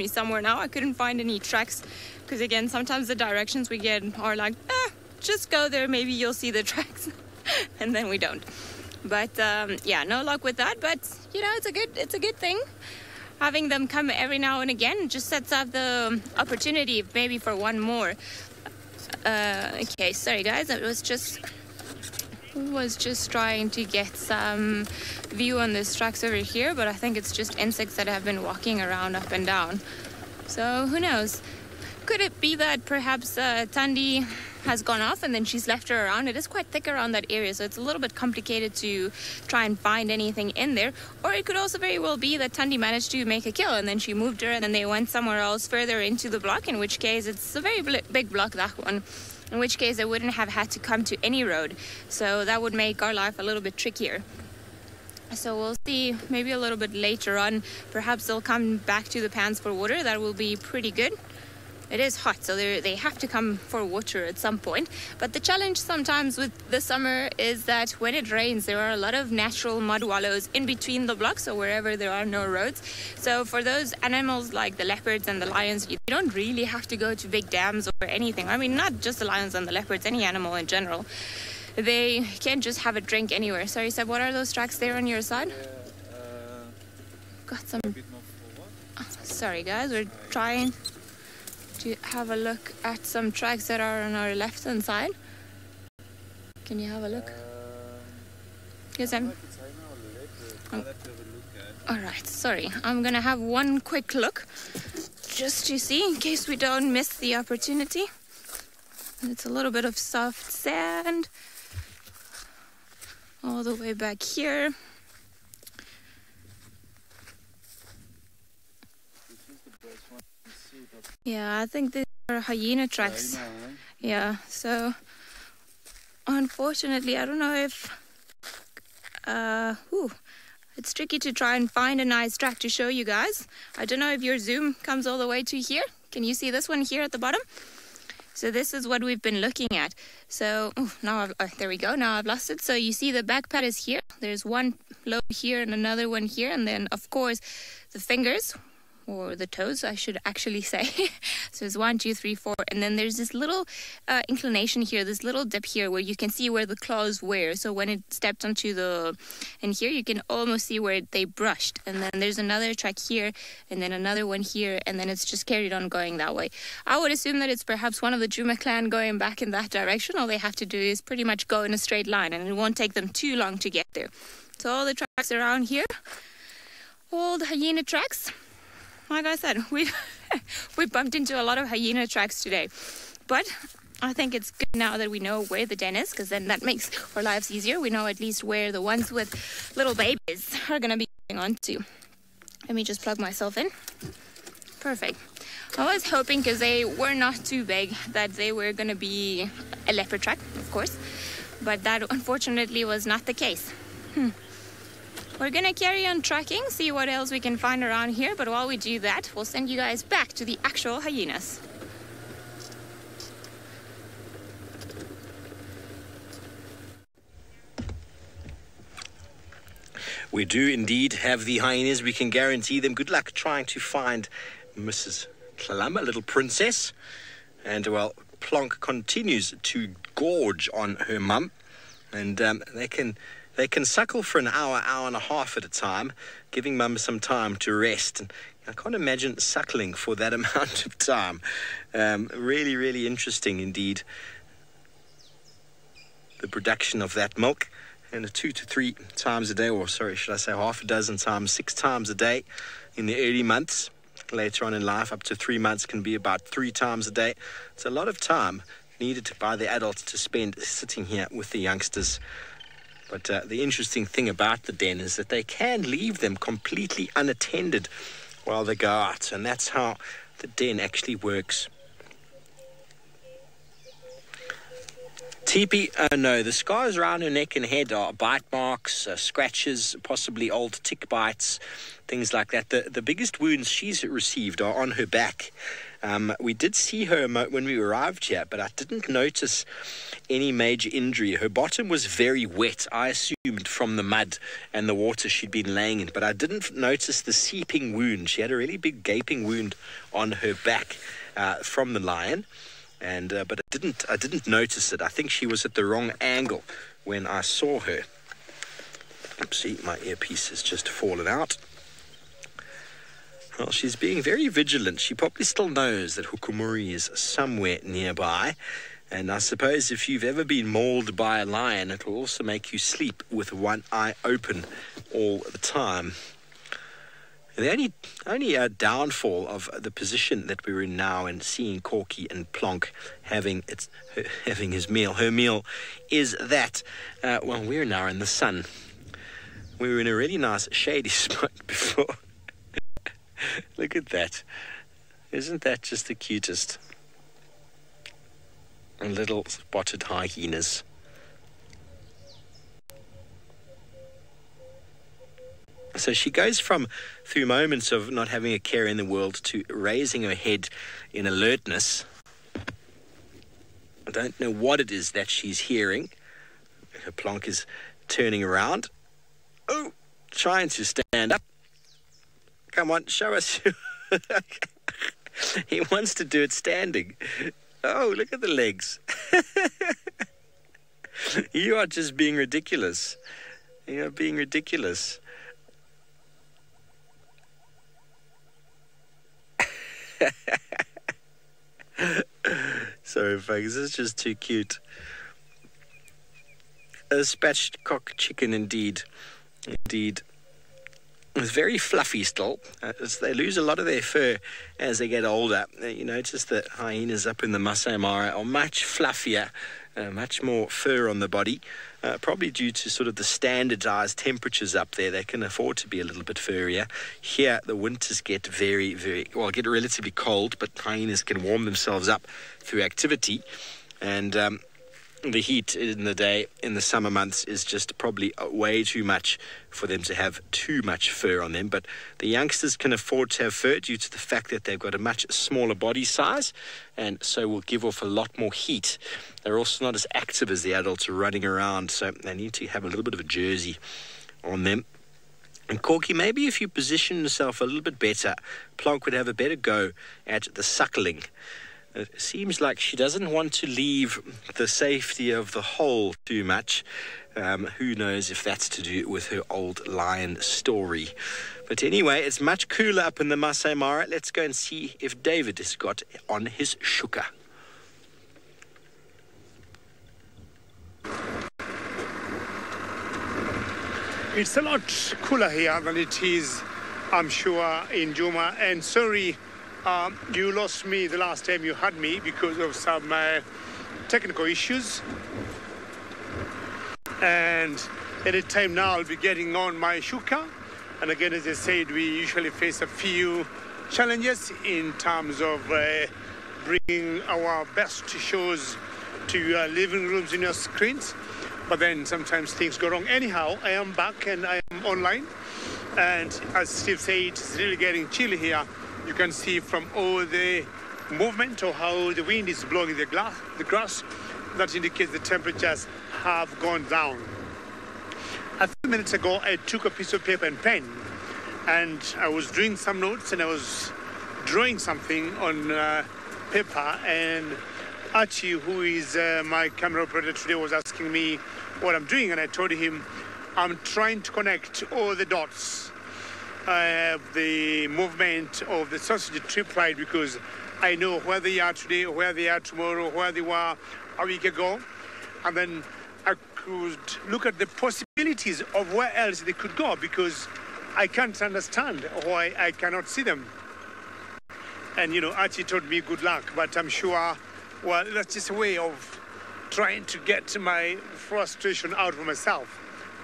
somewhere now. I couldn't find any tracks because, again, sometimes the directions we get are like, just go there, maybe you'll see the tracks. And then we don't. But yeah, no luck with that. But you know, it's a good thing. Having them come every now and again just sets up the opportunity maybe for one more. Okay, sorry guys, I was just trying to get some view on this tracks over here, but I think it's just insects that have been walking around up and down. So who knows? Could it be that perhaps Thandi has gone off and then she's left her around? It is quite thick around that area, so it's a little bit complicated to try and find anything in there. Or it could also very well be that Thandi managed to make a kill and then she moved her and then they went somewhere else further into the block, in which case it's a very big block, that one. In which case they wouldn't have had to come to any road. So that would make our life a little bit trickier. So we'll see maybe a little bit later on. Perhaps they'll come back to the pans for water. That will be pretty good. It is hot, so they have to come for water at some point. But the challenge sometimes with the summer is that when it rains, there are a lot of natural mud wallows in between the blocks, or wherever there are no roads. So for those animals like the leopards and the lions, you don't really have to go to big dams or anything. I mean, not just the lions and the leopards, any animal in general. They can just have a drink anywhere. Sorry, Seb, what are those tracks there on your side? Got some... Sorry, guys, we're trying to have a look at some tracks that are on our left hand side. Can you have a look? Yes, I'm... Alright, sorry. I'm gonna have one quick look just to see, in case we don't miss the opportunity. It's a little bit of soft sand all the way back here. Yeah, I think these are hyena tracks. Yeah, so unfortunately, I don't know if it's tricky to try and find a nice track to show you guys. I don't know if your zoom comes all the way to here. Can you see this one here at the bottom? So this is what we've been looking at. So now there we go. Now I've lost it. So you see the back pad is here. There's one lobe here and another one here, and then of course the fingers or the toes, I should actually say. So it's 1, 2, 3, 4, and then there's this little inclination here, this little dip here where you can see where the claws were. So when it stepped onto and here you can almost see where they brushed. And then there's another track here, and then another one here, and then it's just carried on going that way. I would assume that it's perhaps one of the Djuma clan going back in that direction. All they have to do is pretty much go in a straight line, and it won't take them too long to get there. So all the tracks around here, all the hyena tracks. Like I said, we bumped into a lot of hyena tracks today. But I think it's good now that we know where the den is, because then that makes our lives easier. We know at least where the ones with little babies are going to be going on to. Let me just plug myself in. Perfect. I was hoping, because they were not too big, that they were going to be a leopard track, of course. But that unfortunately was not the case. We're going to carry on tracking, see what else we can find around here. But while we do that, we'll send you guys back to the actual hyenas. We do indeed have the hyenas. We can guarantee them. Good luck trying to find Mrs. Tlalama, little princess. And, well, Plonk continues to gorge on her mum. And they can suckle for an hour, hour and a half at a time, giving mum some time to rest. And I can't imagine suckling for that amount of time. Really, really interesting indeed. The production of that milk. And 2 to 3 times a day, or sorry, should I say half a dozen times, 6 times a day in the early months. Later on in life, up to 3 months, can be about 3 times a day. It's a lot of time needed by the adults to spend sitting here with the youngsters. But the interesting thing about the den is that they can leave them completely unattended while they go out. And that's how the den actually works. Teepee, no, the scars around her neck and head are bite marks, scratches, possibly old tick bites, things like that. The biggest wounds she's received are on her back. We did see her when we arrived here, but I didn't notice any major injury. Her bottom was very wet, I assumed, from the mud and the water she'd been laying in, but I didn't notice the seeping wound. She had a really big gaping wound on her back from the lion. And but I didn't notice it. I think she was at the wrong angle when I saw her. Oopsie, my earpiece has just fallen out. Well, she's being very vigilant. She probably still knows that Hukumuri is somewhere nearby. And I suppose if you've ever been mauled by a lion, it will also make you sleep with one eye open all the time. The only downfall of the position that we're in now and seeing Corky and Plonk having his meal, her meal, is that, well, we're now in the sun. We were in a really nice shady spot before. Look at that. Isn't that just the cutest? Little spotted hyenas. So she goes through moments of not having a care in the world to raising her head in alertness. I don't know what it is that she's hearing. Her Plonk is turning around. Oh, trying to stand up. Come on, show us. He wants to do it standing. Oh, look at the legs. You are just being ridiculous. You are being ridiculous. Sorry, folks, this is just too cute. A spatchcock chicken, indeed. Indeed. It's very fluffy still. They lose a lot of their fur as they get older. You notice that hyenas up in the Masai Mara are much fluffier, much more fur on the body, probably due to sort of the standardized temperatures up there. They can afford to be a little bit furrier. Here, the winters get get relatively cold, but hyenas can warm themselves up through activity. And the heat in the day, in the summer months, is just probably way too much for them to have too much fur on them. But the youngsters can afford to have fur due to the fact that they've got a much smaller body size, and so will give off a lot more heat. They're also not as active as the adults are running around, so they need to have a little bit of a jersey on them. And Corky, maybe if you position yourself a little bit better, Plonk would have a better go at the suckling. It seems like she doesn't want to leave the safety of the hole too much. Who knows if that's to do with her old lion story. But anyway, it's much cooler up in the Masai Mara. Let's go and see if David has got on his shuka. It's a lot cooler here than it is, I'm sure, in Juma. And sorry, you lost me the last time you had me because of some technical issues. And any time now I'll be getting on my shuka. And again, as I said, we usually face a few challenges in terms of bringing our best shows to your living rooms and your screens. But then sometimes things go wrong. Anyhow, I am back and I am online. And as Steve said, it's really getting chilly here. You can see from all the movement or how the wind is blowing the grass, that indicates the temperatures have gone down. A few minutes ago, I took a piece of paper and pen, and I was doing some notes and I was drawing something on paper, and Archie, who is my camera operator today, was asking me what I'm doing, and I told him I'm trying to connect all the dots, the movement of the sausage trip ride, because I know where they are today, where they are tomorrow, where they were a week ago, and then I could look at the possibilities of where else they could go, because I can't understand why I cannot see them. And, you know, Archie told me good luck, but I'm sure, well, that's just a way of trying to get my frustration out of myself.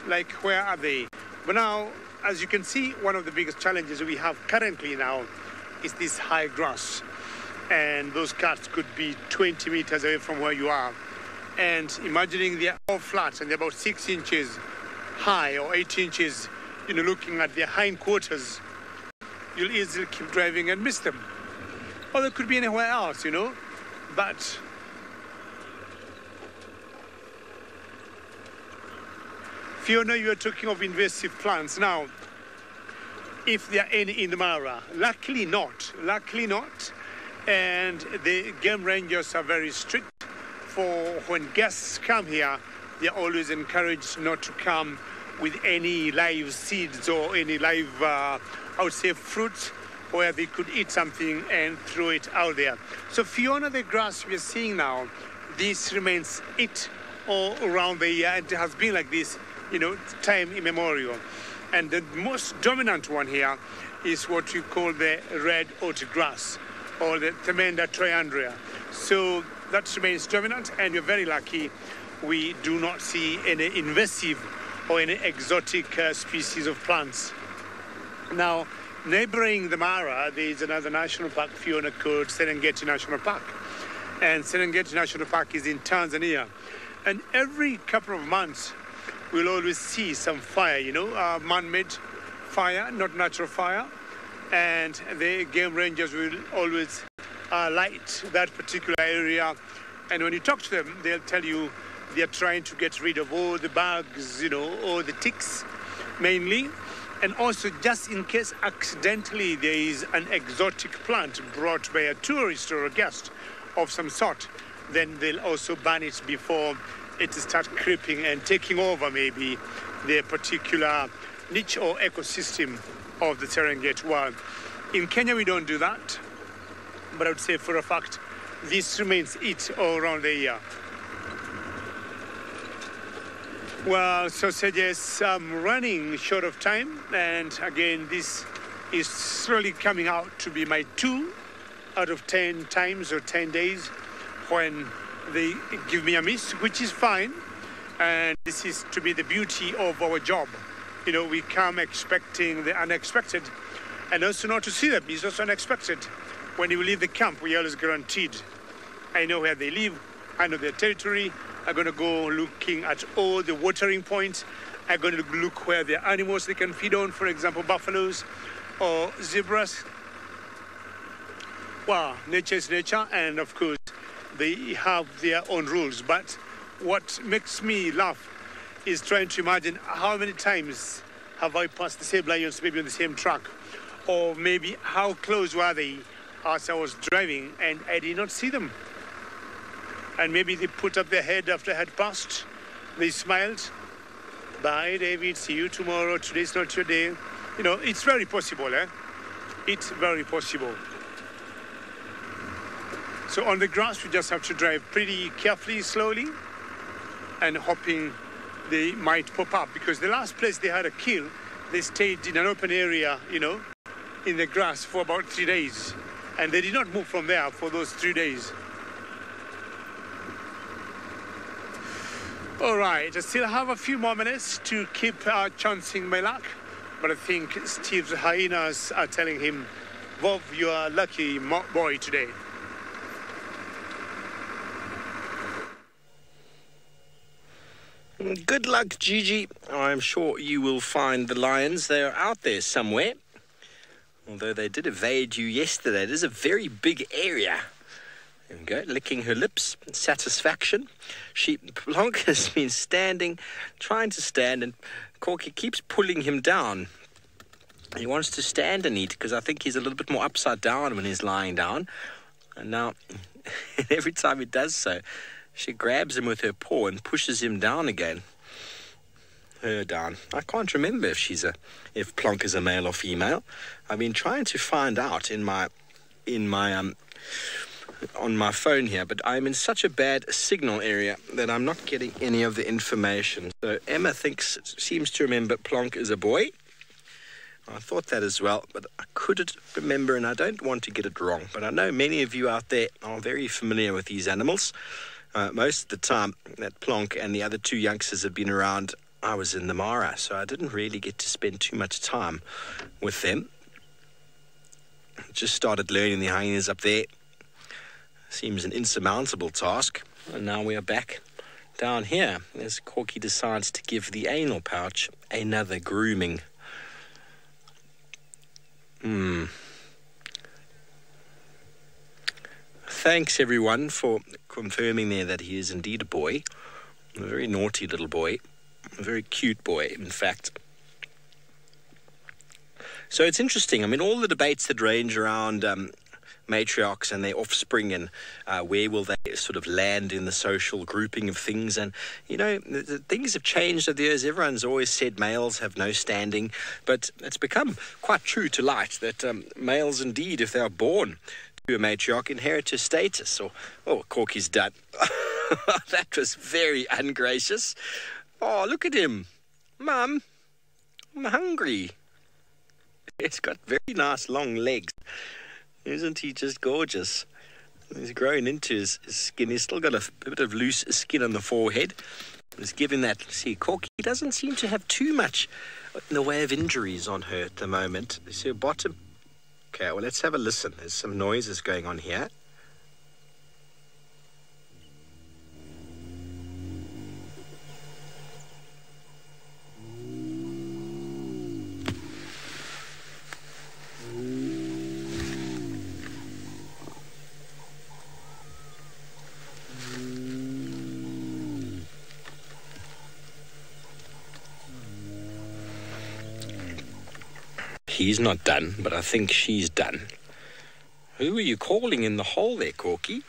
Like, where are they? But now, as you can see, one of the biggest challenges we have currently now is this high grass. And those cuts could be 20 meters away from where you are. And imagining they're all flat and they're about 6 inches high or 8 inches, you know, looking at their hindquarters, you'll easily keep driving and miss them. Or they could be anywhere else, you know. But Fiona, you are talking of invasive plants. Now, if there are any in the Mara, luckily not. And the game rangers are very strict. For when guests come here, they're always encouraged not to come with any live seeds or any live, I would say, fruits, where they could eat something and throw it out there. So Fiona, the grass we are seeing now, this remains it all around the year, and it has been like this, you know, time immemorial. And the most dominant one here is what we call the red oat grass, or the Thamenda triandria. So that remains dominant, and we're very lucky we do not see any invasive or any exotic species of plants. Now, neighboring the Mara, there is another national park, Fiona, called Serengeti National Park. And Serengeti National Park is in Tanzania. And every couple of months, we'll always see some fire, you know, man-made fire, not natural fire. And the game rangers will always light that particular area. And when you talk to them, they'll tell you they're trying to get rid of all the bugs, you know, all the ticks, mainly. And also, just in case accidentally there is an exotic plant brought by a tourist or a guest of some sort, then they'll also ban it before it starts creeping and taking over maybe the particular niche or ecosystem of the Serengeti world. In Kenya, we don't do that, but I would say for a fact, this remains it all around the year. Well, sausages, I'm running short of time, and again, this is slowly coming out to be my 2 out of 10 times or 10 days when they give me a miss, which is fine. And this is to be the beauty of our job. You know, we come expecting the unexpected, and also not to see them is also unexpected. When you leave the camp, we are always guaranteed. I know where they live, I know their territory. I'm going to go looking at all the watering points. I'm going to look where there are animals they can feed on, for example, buffaloes or zebras. Well, nature is nature, and of course, they have their own rules. But what makes me laugh is trying to imagine how many times Have I passed the same lions maybe on the same track? Or maybe how close were they as I was driving and I did not see them? And maybe they put up their head after I had passed. They smiled. Bye, David. See you tomorrow. Today's not your day. You know, it's very possible, eh? It's very possible. So on the grass, we just have to drive pretty carefully, slowly, and hoping they might pop up. Because the last place they had a kill, they stayed in an open area, you know, in the grass for about 3 days. And they did not move from there for those 3 days. All right, I still have a few more minutes to keep chancing my luck. But I think Steve's hyenas are telling him, Vov, you are a lucky boy today. Good luck, Gigi. I'm sure you will find the lions. They are out there somewhere. Although they did evade you yesterday. It is a very big area. There we go, licking her lips, satisfaction. Blanc has been standing, trying to stand, and Corky keeps pulling him down. He wants to stand and eat, because I think he's a little bit more upside down when he's lying down. And now, every time he does so, she grabs him with her paw and pushes him down again. Her down. I can't remember if Plonk is a male or female. I've been trying to find out on my phone here, but I'm in such a bad signal area that I'm not getting any of the information. So Emma seems to remember Plonk is a boy. I thought that as well, but I couldn't remember, and I don't want to get it wrong. But I know many of you out there are very familiar with these animals. Most of the time that Plonk and the other two youngsters have been around, I was in the Mara, so I didn't really get to spend too much time with them. Just started learning the hyenas up there. Seems an insurmountable task. And now we are back down here as Corky decides to give the anal pouch another grooming. Thanks, everyone, for confirming there that he is indeed a boy. A very naughty little boy. A very cute boy, in fact. So it's interesting. I mean, all the debates that range around matriarchs and their offspring and where will they sort of land in the social grouping of things. And, you know, things have changed over the years. Everyone's always said males have no standing. But it's become quite true to light that males indeed, if they are born to a matriarch, inherit a status. Oh, Corky's done. That was very ungracious. Oh, look at him. Mum, I'm hungry. He's got very nice long legs. Isn't he just gorgeous? He's grown into his skin. He's still got a bit of loose skin on the forehead. He's given that. See, Corky doesn't seem to have too much in the way of injuries on her at the moment. See her bottom. Okay, well, let's have a listen. There's some noises going on here. He's not done, but I think she's done. Who are you calling in the hole there, Corky?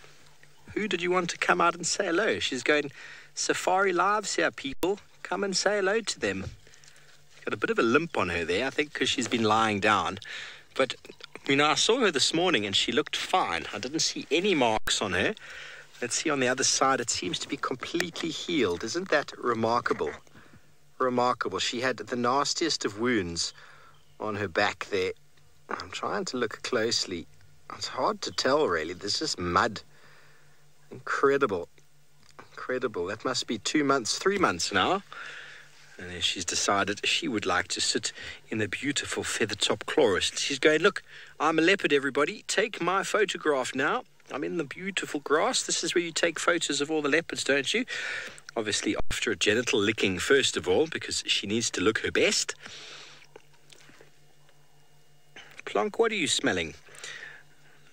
Who did you want to come out and say hello? She's going, SafariLive's here, people. Come and say hello to them. Got a bit of a limp on her there, I think, because she's been lying down. But, you know, I saw her this morning and she looked fine. I didn't see any marks on her. Let's see on the other side. It seems to be completely healed. Isn't that remarkable? Remarkable. She had the nastiest of wounds on her back there. I'm trying to look closely. It's hard to tell, really. There's just mud. Incredible. Incredible. That must be 2 months, 3 months now. And then she's decided she would like to sit in the beautiful feather-top chloris. She's going, look, I'm a leopard, everybody. Take my photograph now. I'm in the beautiful grass. This is where you take photos of all the leopards, don't you? Obviously, after a genital licking, first of all, because she needs to look her best. Plonk, what are you smelling?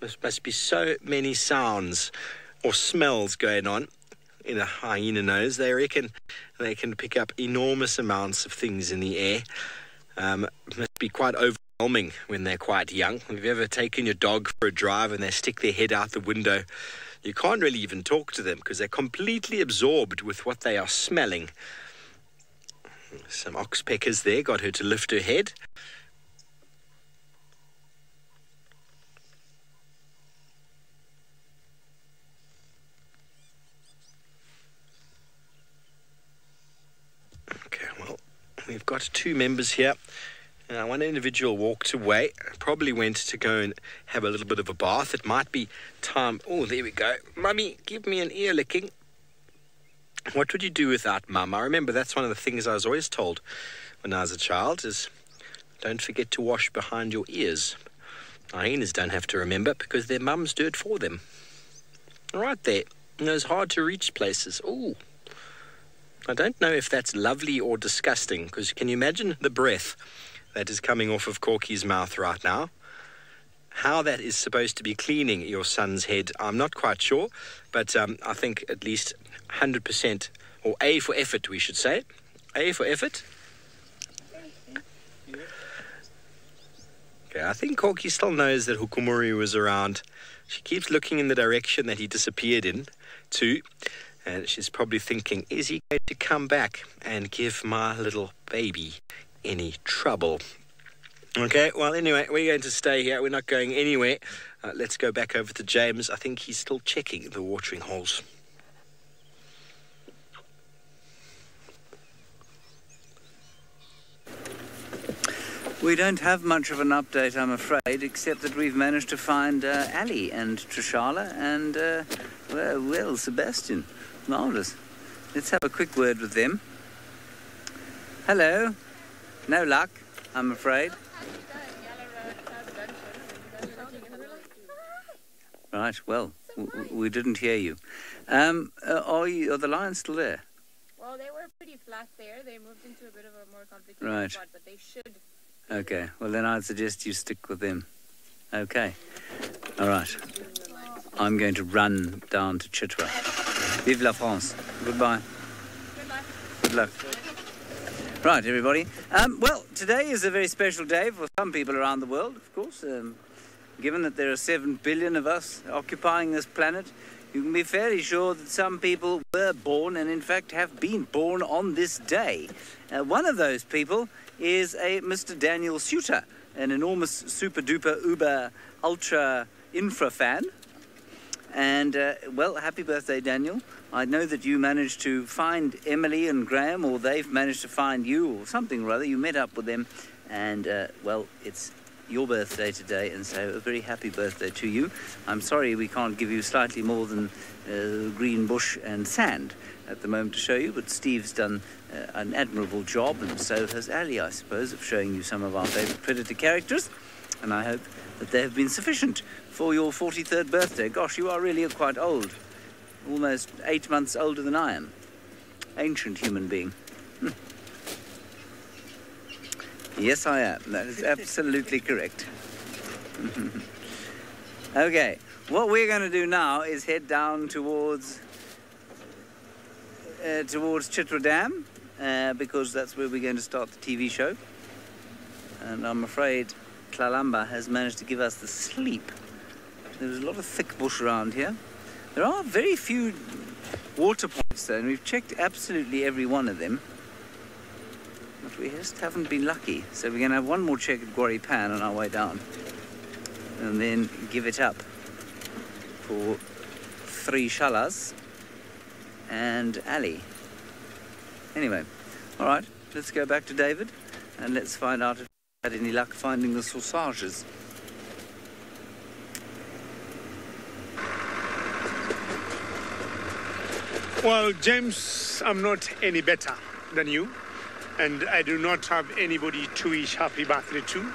There must be so many sounds or smells going on in a hyena nose. They reckon they can pick up enormous amounts of things in the air. Must be quite overwhelming when they're quite young. If you've ever taken your dog for a drive and they stick their head out the window, you can't really even talk to them because they're completely absorbed with what they are smelling. Some oxpeckers there got her to lift her head. Okay, well, we've got two members here. One individual walked away, probably went to go and have a little bit of a bath. It might be time. Oh, there we go. Mummy, give me an ear licking. What would you do without Mum? I remember that's one of the things I was always told when I was a child is don't forget to wash behind your ears. Hyenas don't have to remember because their mums do it for them. Right there, in those hard to reach places. Ooh. I don't know if that's lovely or disgusting because can you imagine the breath that is coming off of Corky's mouth right now? How that is supposed to be cleaning your son's head, I'm not quite sure, but I think at least 100%, or A for effort, we should say. A for effort. Okay, I think Corky still knows that Hukumuri was around. She keeps looking in the direction that he disappeared in, too. And she's probably thinking, is he going to come back and give my little baby any trouble? Okay, well, anyway, we're going to stay here. We're not going anywhere. Let's go back over to James. I think he's still checking the watering holes. We don't have much of an update, I'm afraid, except that we've managed to find Ali and Trishala and, well, Sebastian. Marvellous. Let's have a quick word with them. Hello. No luck, I'm afraid. Right, well, we didn't hear you. Are the lions still there? Well, they were pretty flat there. They moved into a bit of a more complicated spot, but they should. Okay, well then I'd suggest you stick with them. Okay. All right. I'm going to run down to Chitwa. Vive la France. Goodbye. Good luck. Right, everybody. Well, today is a very special day for some people around the world, of course. Given that there are 7 billion of us occupying this planet, you can be fairly sure that some people were born and, in fact, have been born on this day. One of those people is a Mr. Daniel Suter, an enormous super-duper, uber, ultra, infra fan. And, well, happy birthday, Daniel. I know that you managed to find Emily and Graham, or they've managed to find you, or something or other. You met up with them, and, well, it's your birthday today, and so a very happy birthday to you. I'm sorry we can't give you slightly more than green bush and sand at the moment to show you, but Steve's done an admirable job, and so has Ali, I suppose, of showing you some of our favourite Predator characters, and I hope that they have been sufficient for your 43rd birthday. Gosh, you are really quite old. Almost 8 months older than I am. Ancient human being. Yes, I am. That is absolutely correct. Okay, what we're going to do now is head down towards Chitwa Dam, because that's where we're going to start the TV show. And I'm afraid Tlalamba has managed to give us the sleep. There's a lot of thick bush around here. There are very few water points though, and we've checked absolutely every one of them. But we just haven't been lucky. So we're going to have one more check at Gwari Pan on our way down. And then give it up for 3 shalas and Ali. Anyway, all right, let's go back to David and let's find out if we had any luck finding the sausages. Well, James, I'm not any better than you, and I do not have anybody to wish happy birthday to,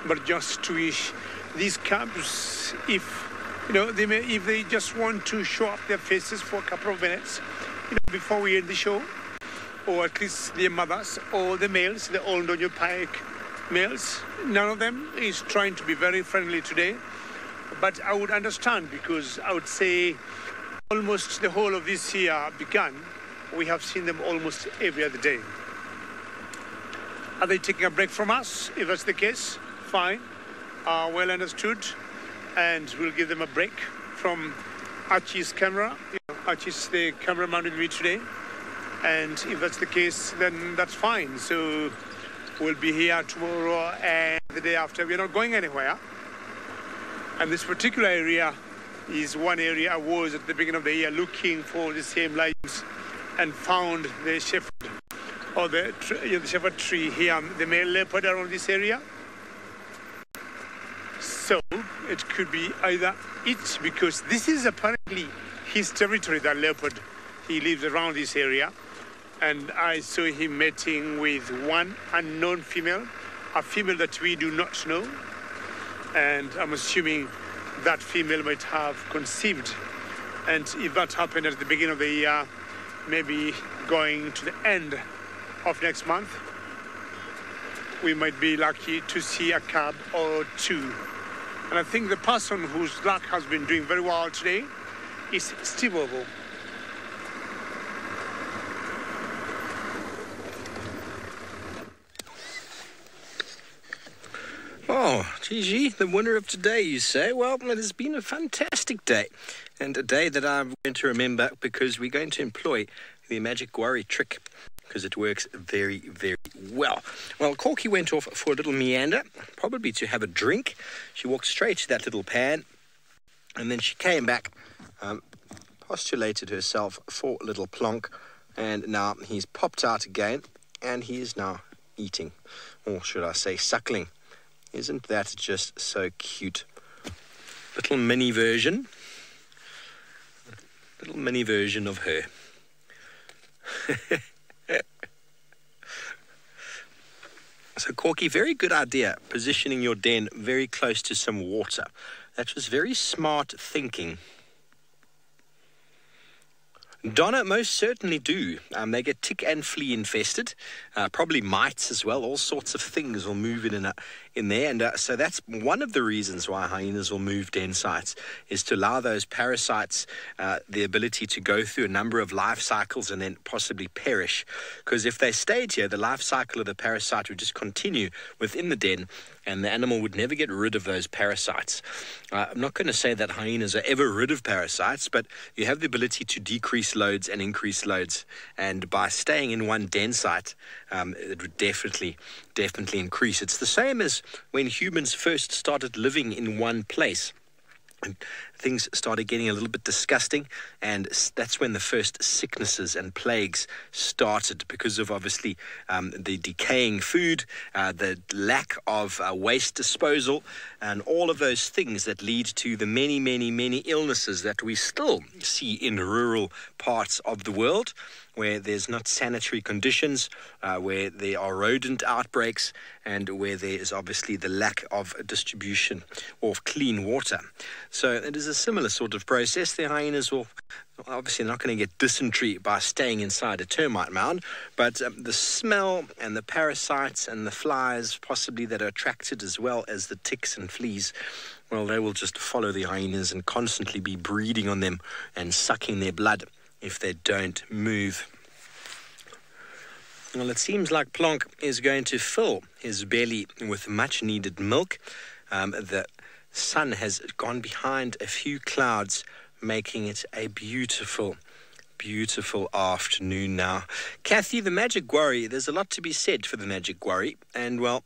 but just to wish these cubs, if if they just want to show up their faces for a couple of minutes, before we end the show, or at least their mothers or the males, the old Donyo Pike males, none of them is trying to be very friendly today, but I would understand because I would say almost the whole of this year began, we have seen them almost every other day. Are they taking a break from us? If that's the case, fine. Well understood. And we'll give them a break from Archie's camera. Archie's the cameraman with me today. And if that's the case, then that's fine. So we'll be here tomorrow and the day after. We're not going anywhere. And this particular area is one area I was at the beginning of the year looking for the same lions and found the shepherd or the shepherd tree here, the male leopard around this area. So it could be either it, because this is apparently his territory, that leopard. He lives around this area. And I saw him mating with one unknown female, a female that we do not know. And I'm assuming that female might have conceived. And if that happened at the beginning of the year, maybe going to the end of next month, we might be lucky to see a cub or two. And I think the person whose luck has been doing very well today is Steve Oval. Oh, Gigi, the winner of today, you say? Well, it has been a fantastic day, and a day that I'm going to remember because we're going to employ the magic worry trick because it works very, very well. Well, Corky went off for a little meander, probably to have a drink. She walked straight to that little pan, and then she came back, postulated herself for a little plonk, and now he's popped out again, and he is now eating, or should I say suckling. Isn't that just so cute? Little mini version of her. So Corky, very good idea, positioning your den very close to some water. That was very smart thinking. Donna, most certainly do. They get tick and flea infested, probably mites as well. All sorts of things will move in there. And so that's one of the reasons why hyenas will move den sites, is to allow those parasites the ability to go through a number of life cycles and then possibly perish. Because if they stayed here, the life cycle of the parasite would just continue within the den, and the animal would never get rid of those parasites. I'm not going to say that hyenas are ever rid of parasites, but you have the ability to decrease loads and increase loads. And by staying in one den site, it would definitely increase. It's the same as when humans first started living in one place. And things started getting a little bit disgusting, and that's when the first sicknesses and plagues started, because of obviously the decaying food, the lack of waste disposal, and all of those things that lead to the many illnesses that we still see in rural parts of the world, where there's not sanitary conditions, where there are rodent outbreaks, and where there is obviously the lack of distribution of clean water. So it is a similar sort of process. The hyenas will obviously not going to get dysentery by staying inside a termite mound, but the smell and the parasites and the flies possibly that are attracted, as well as the ticks and fleas, well, they will just follow the hyenas and constantly be breeding on them and sucking their blood if they don't move. Well, it seems like Plonk is going to fill his belly with much needed milk. The sun has gone behind a few clouds, making it a beautiful afternoon now. Kathy, the magic worry, there's a lot to be said for the magic worry, and well,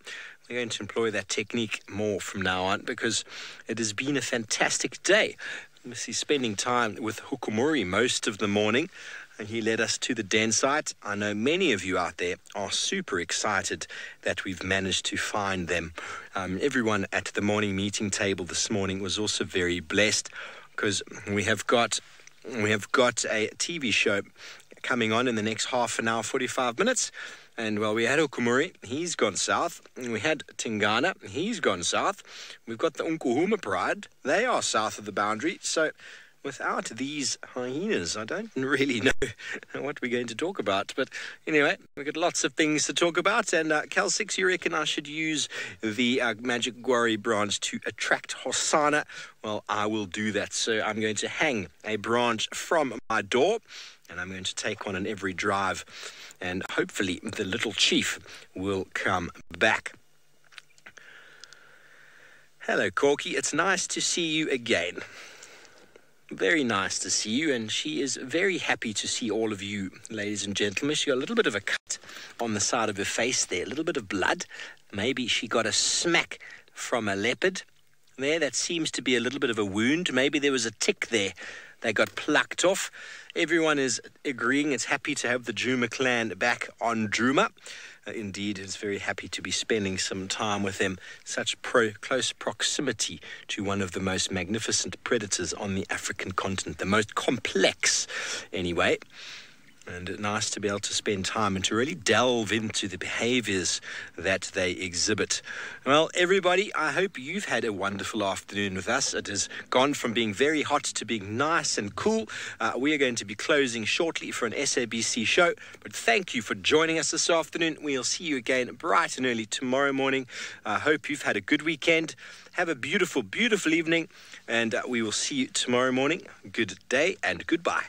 we're going to employ that technique more from now on, because it has been a fantastic day. Obviously spending time with Hukumuri most of the morning, and he led us to the den site. I know many of you out there are super excited that we've managed to find them. Everyone at the morning meeting table this morning was also very blessed, because we have got a TV show coming on in the next half an hour, 45 minutes. And well, we had Hukumuri, he's gone south. And we had Tingana, he's gone south. We've got the Unkuhuma Pride, they are south of the boundary. So without these hyenas, I don't really know what we're going to talk about. But anyway, we've got lots of things to talk about. And Cal 6, you reckon I should use the magic guari branch to attract Hosanna? Well, I will do that. So I'm going to hang a branch from my door, and I'm going to take one in every drive. And hopefully the little chief will come back. Hello, Corky. It's nice to see you again. Very nice to see you, and she is very happy to see all of you, ladies and gentlemen. She got a little bit of a cut on the side of her face there, a little bit of blood. Maybe she got a smack from a leopard there. That seems to be a little bit of a wound. Maybe there was a tick there. They got plucked off. Everyone is agreeing it's happy to have the Djuma clan back on Djuma. Indeed, it's very happy to be spending some time with them. Such close proximity to one of the most magnificent predators on the African continent, the most complex, anyway. And nice to be able to spend time and to really delve into the behaviors that they exhibit. Well, everybody, I hope you've had a wonderful afternoon with us. It has gone from being very hot to being nice and cool. We are going to be closing shortly for an SABC show. But thank you for joining us this afternoon. We'll see you again bright and early tomorrow morning. I hope you've had a good weekend. Have a beautiful, beautiful evening. And we will see you tomorrow morning. Good day and goodbye.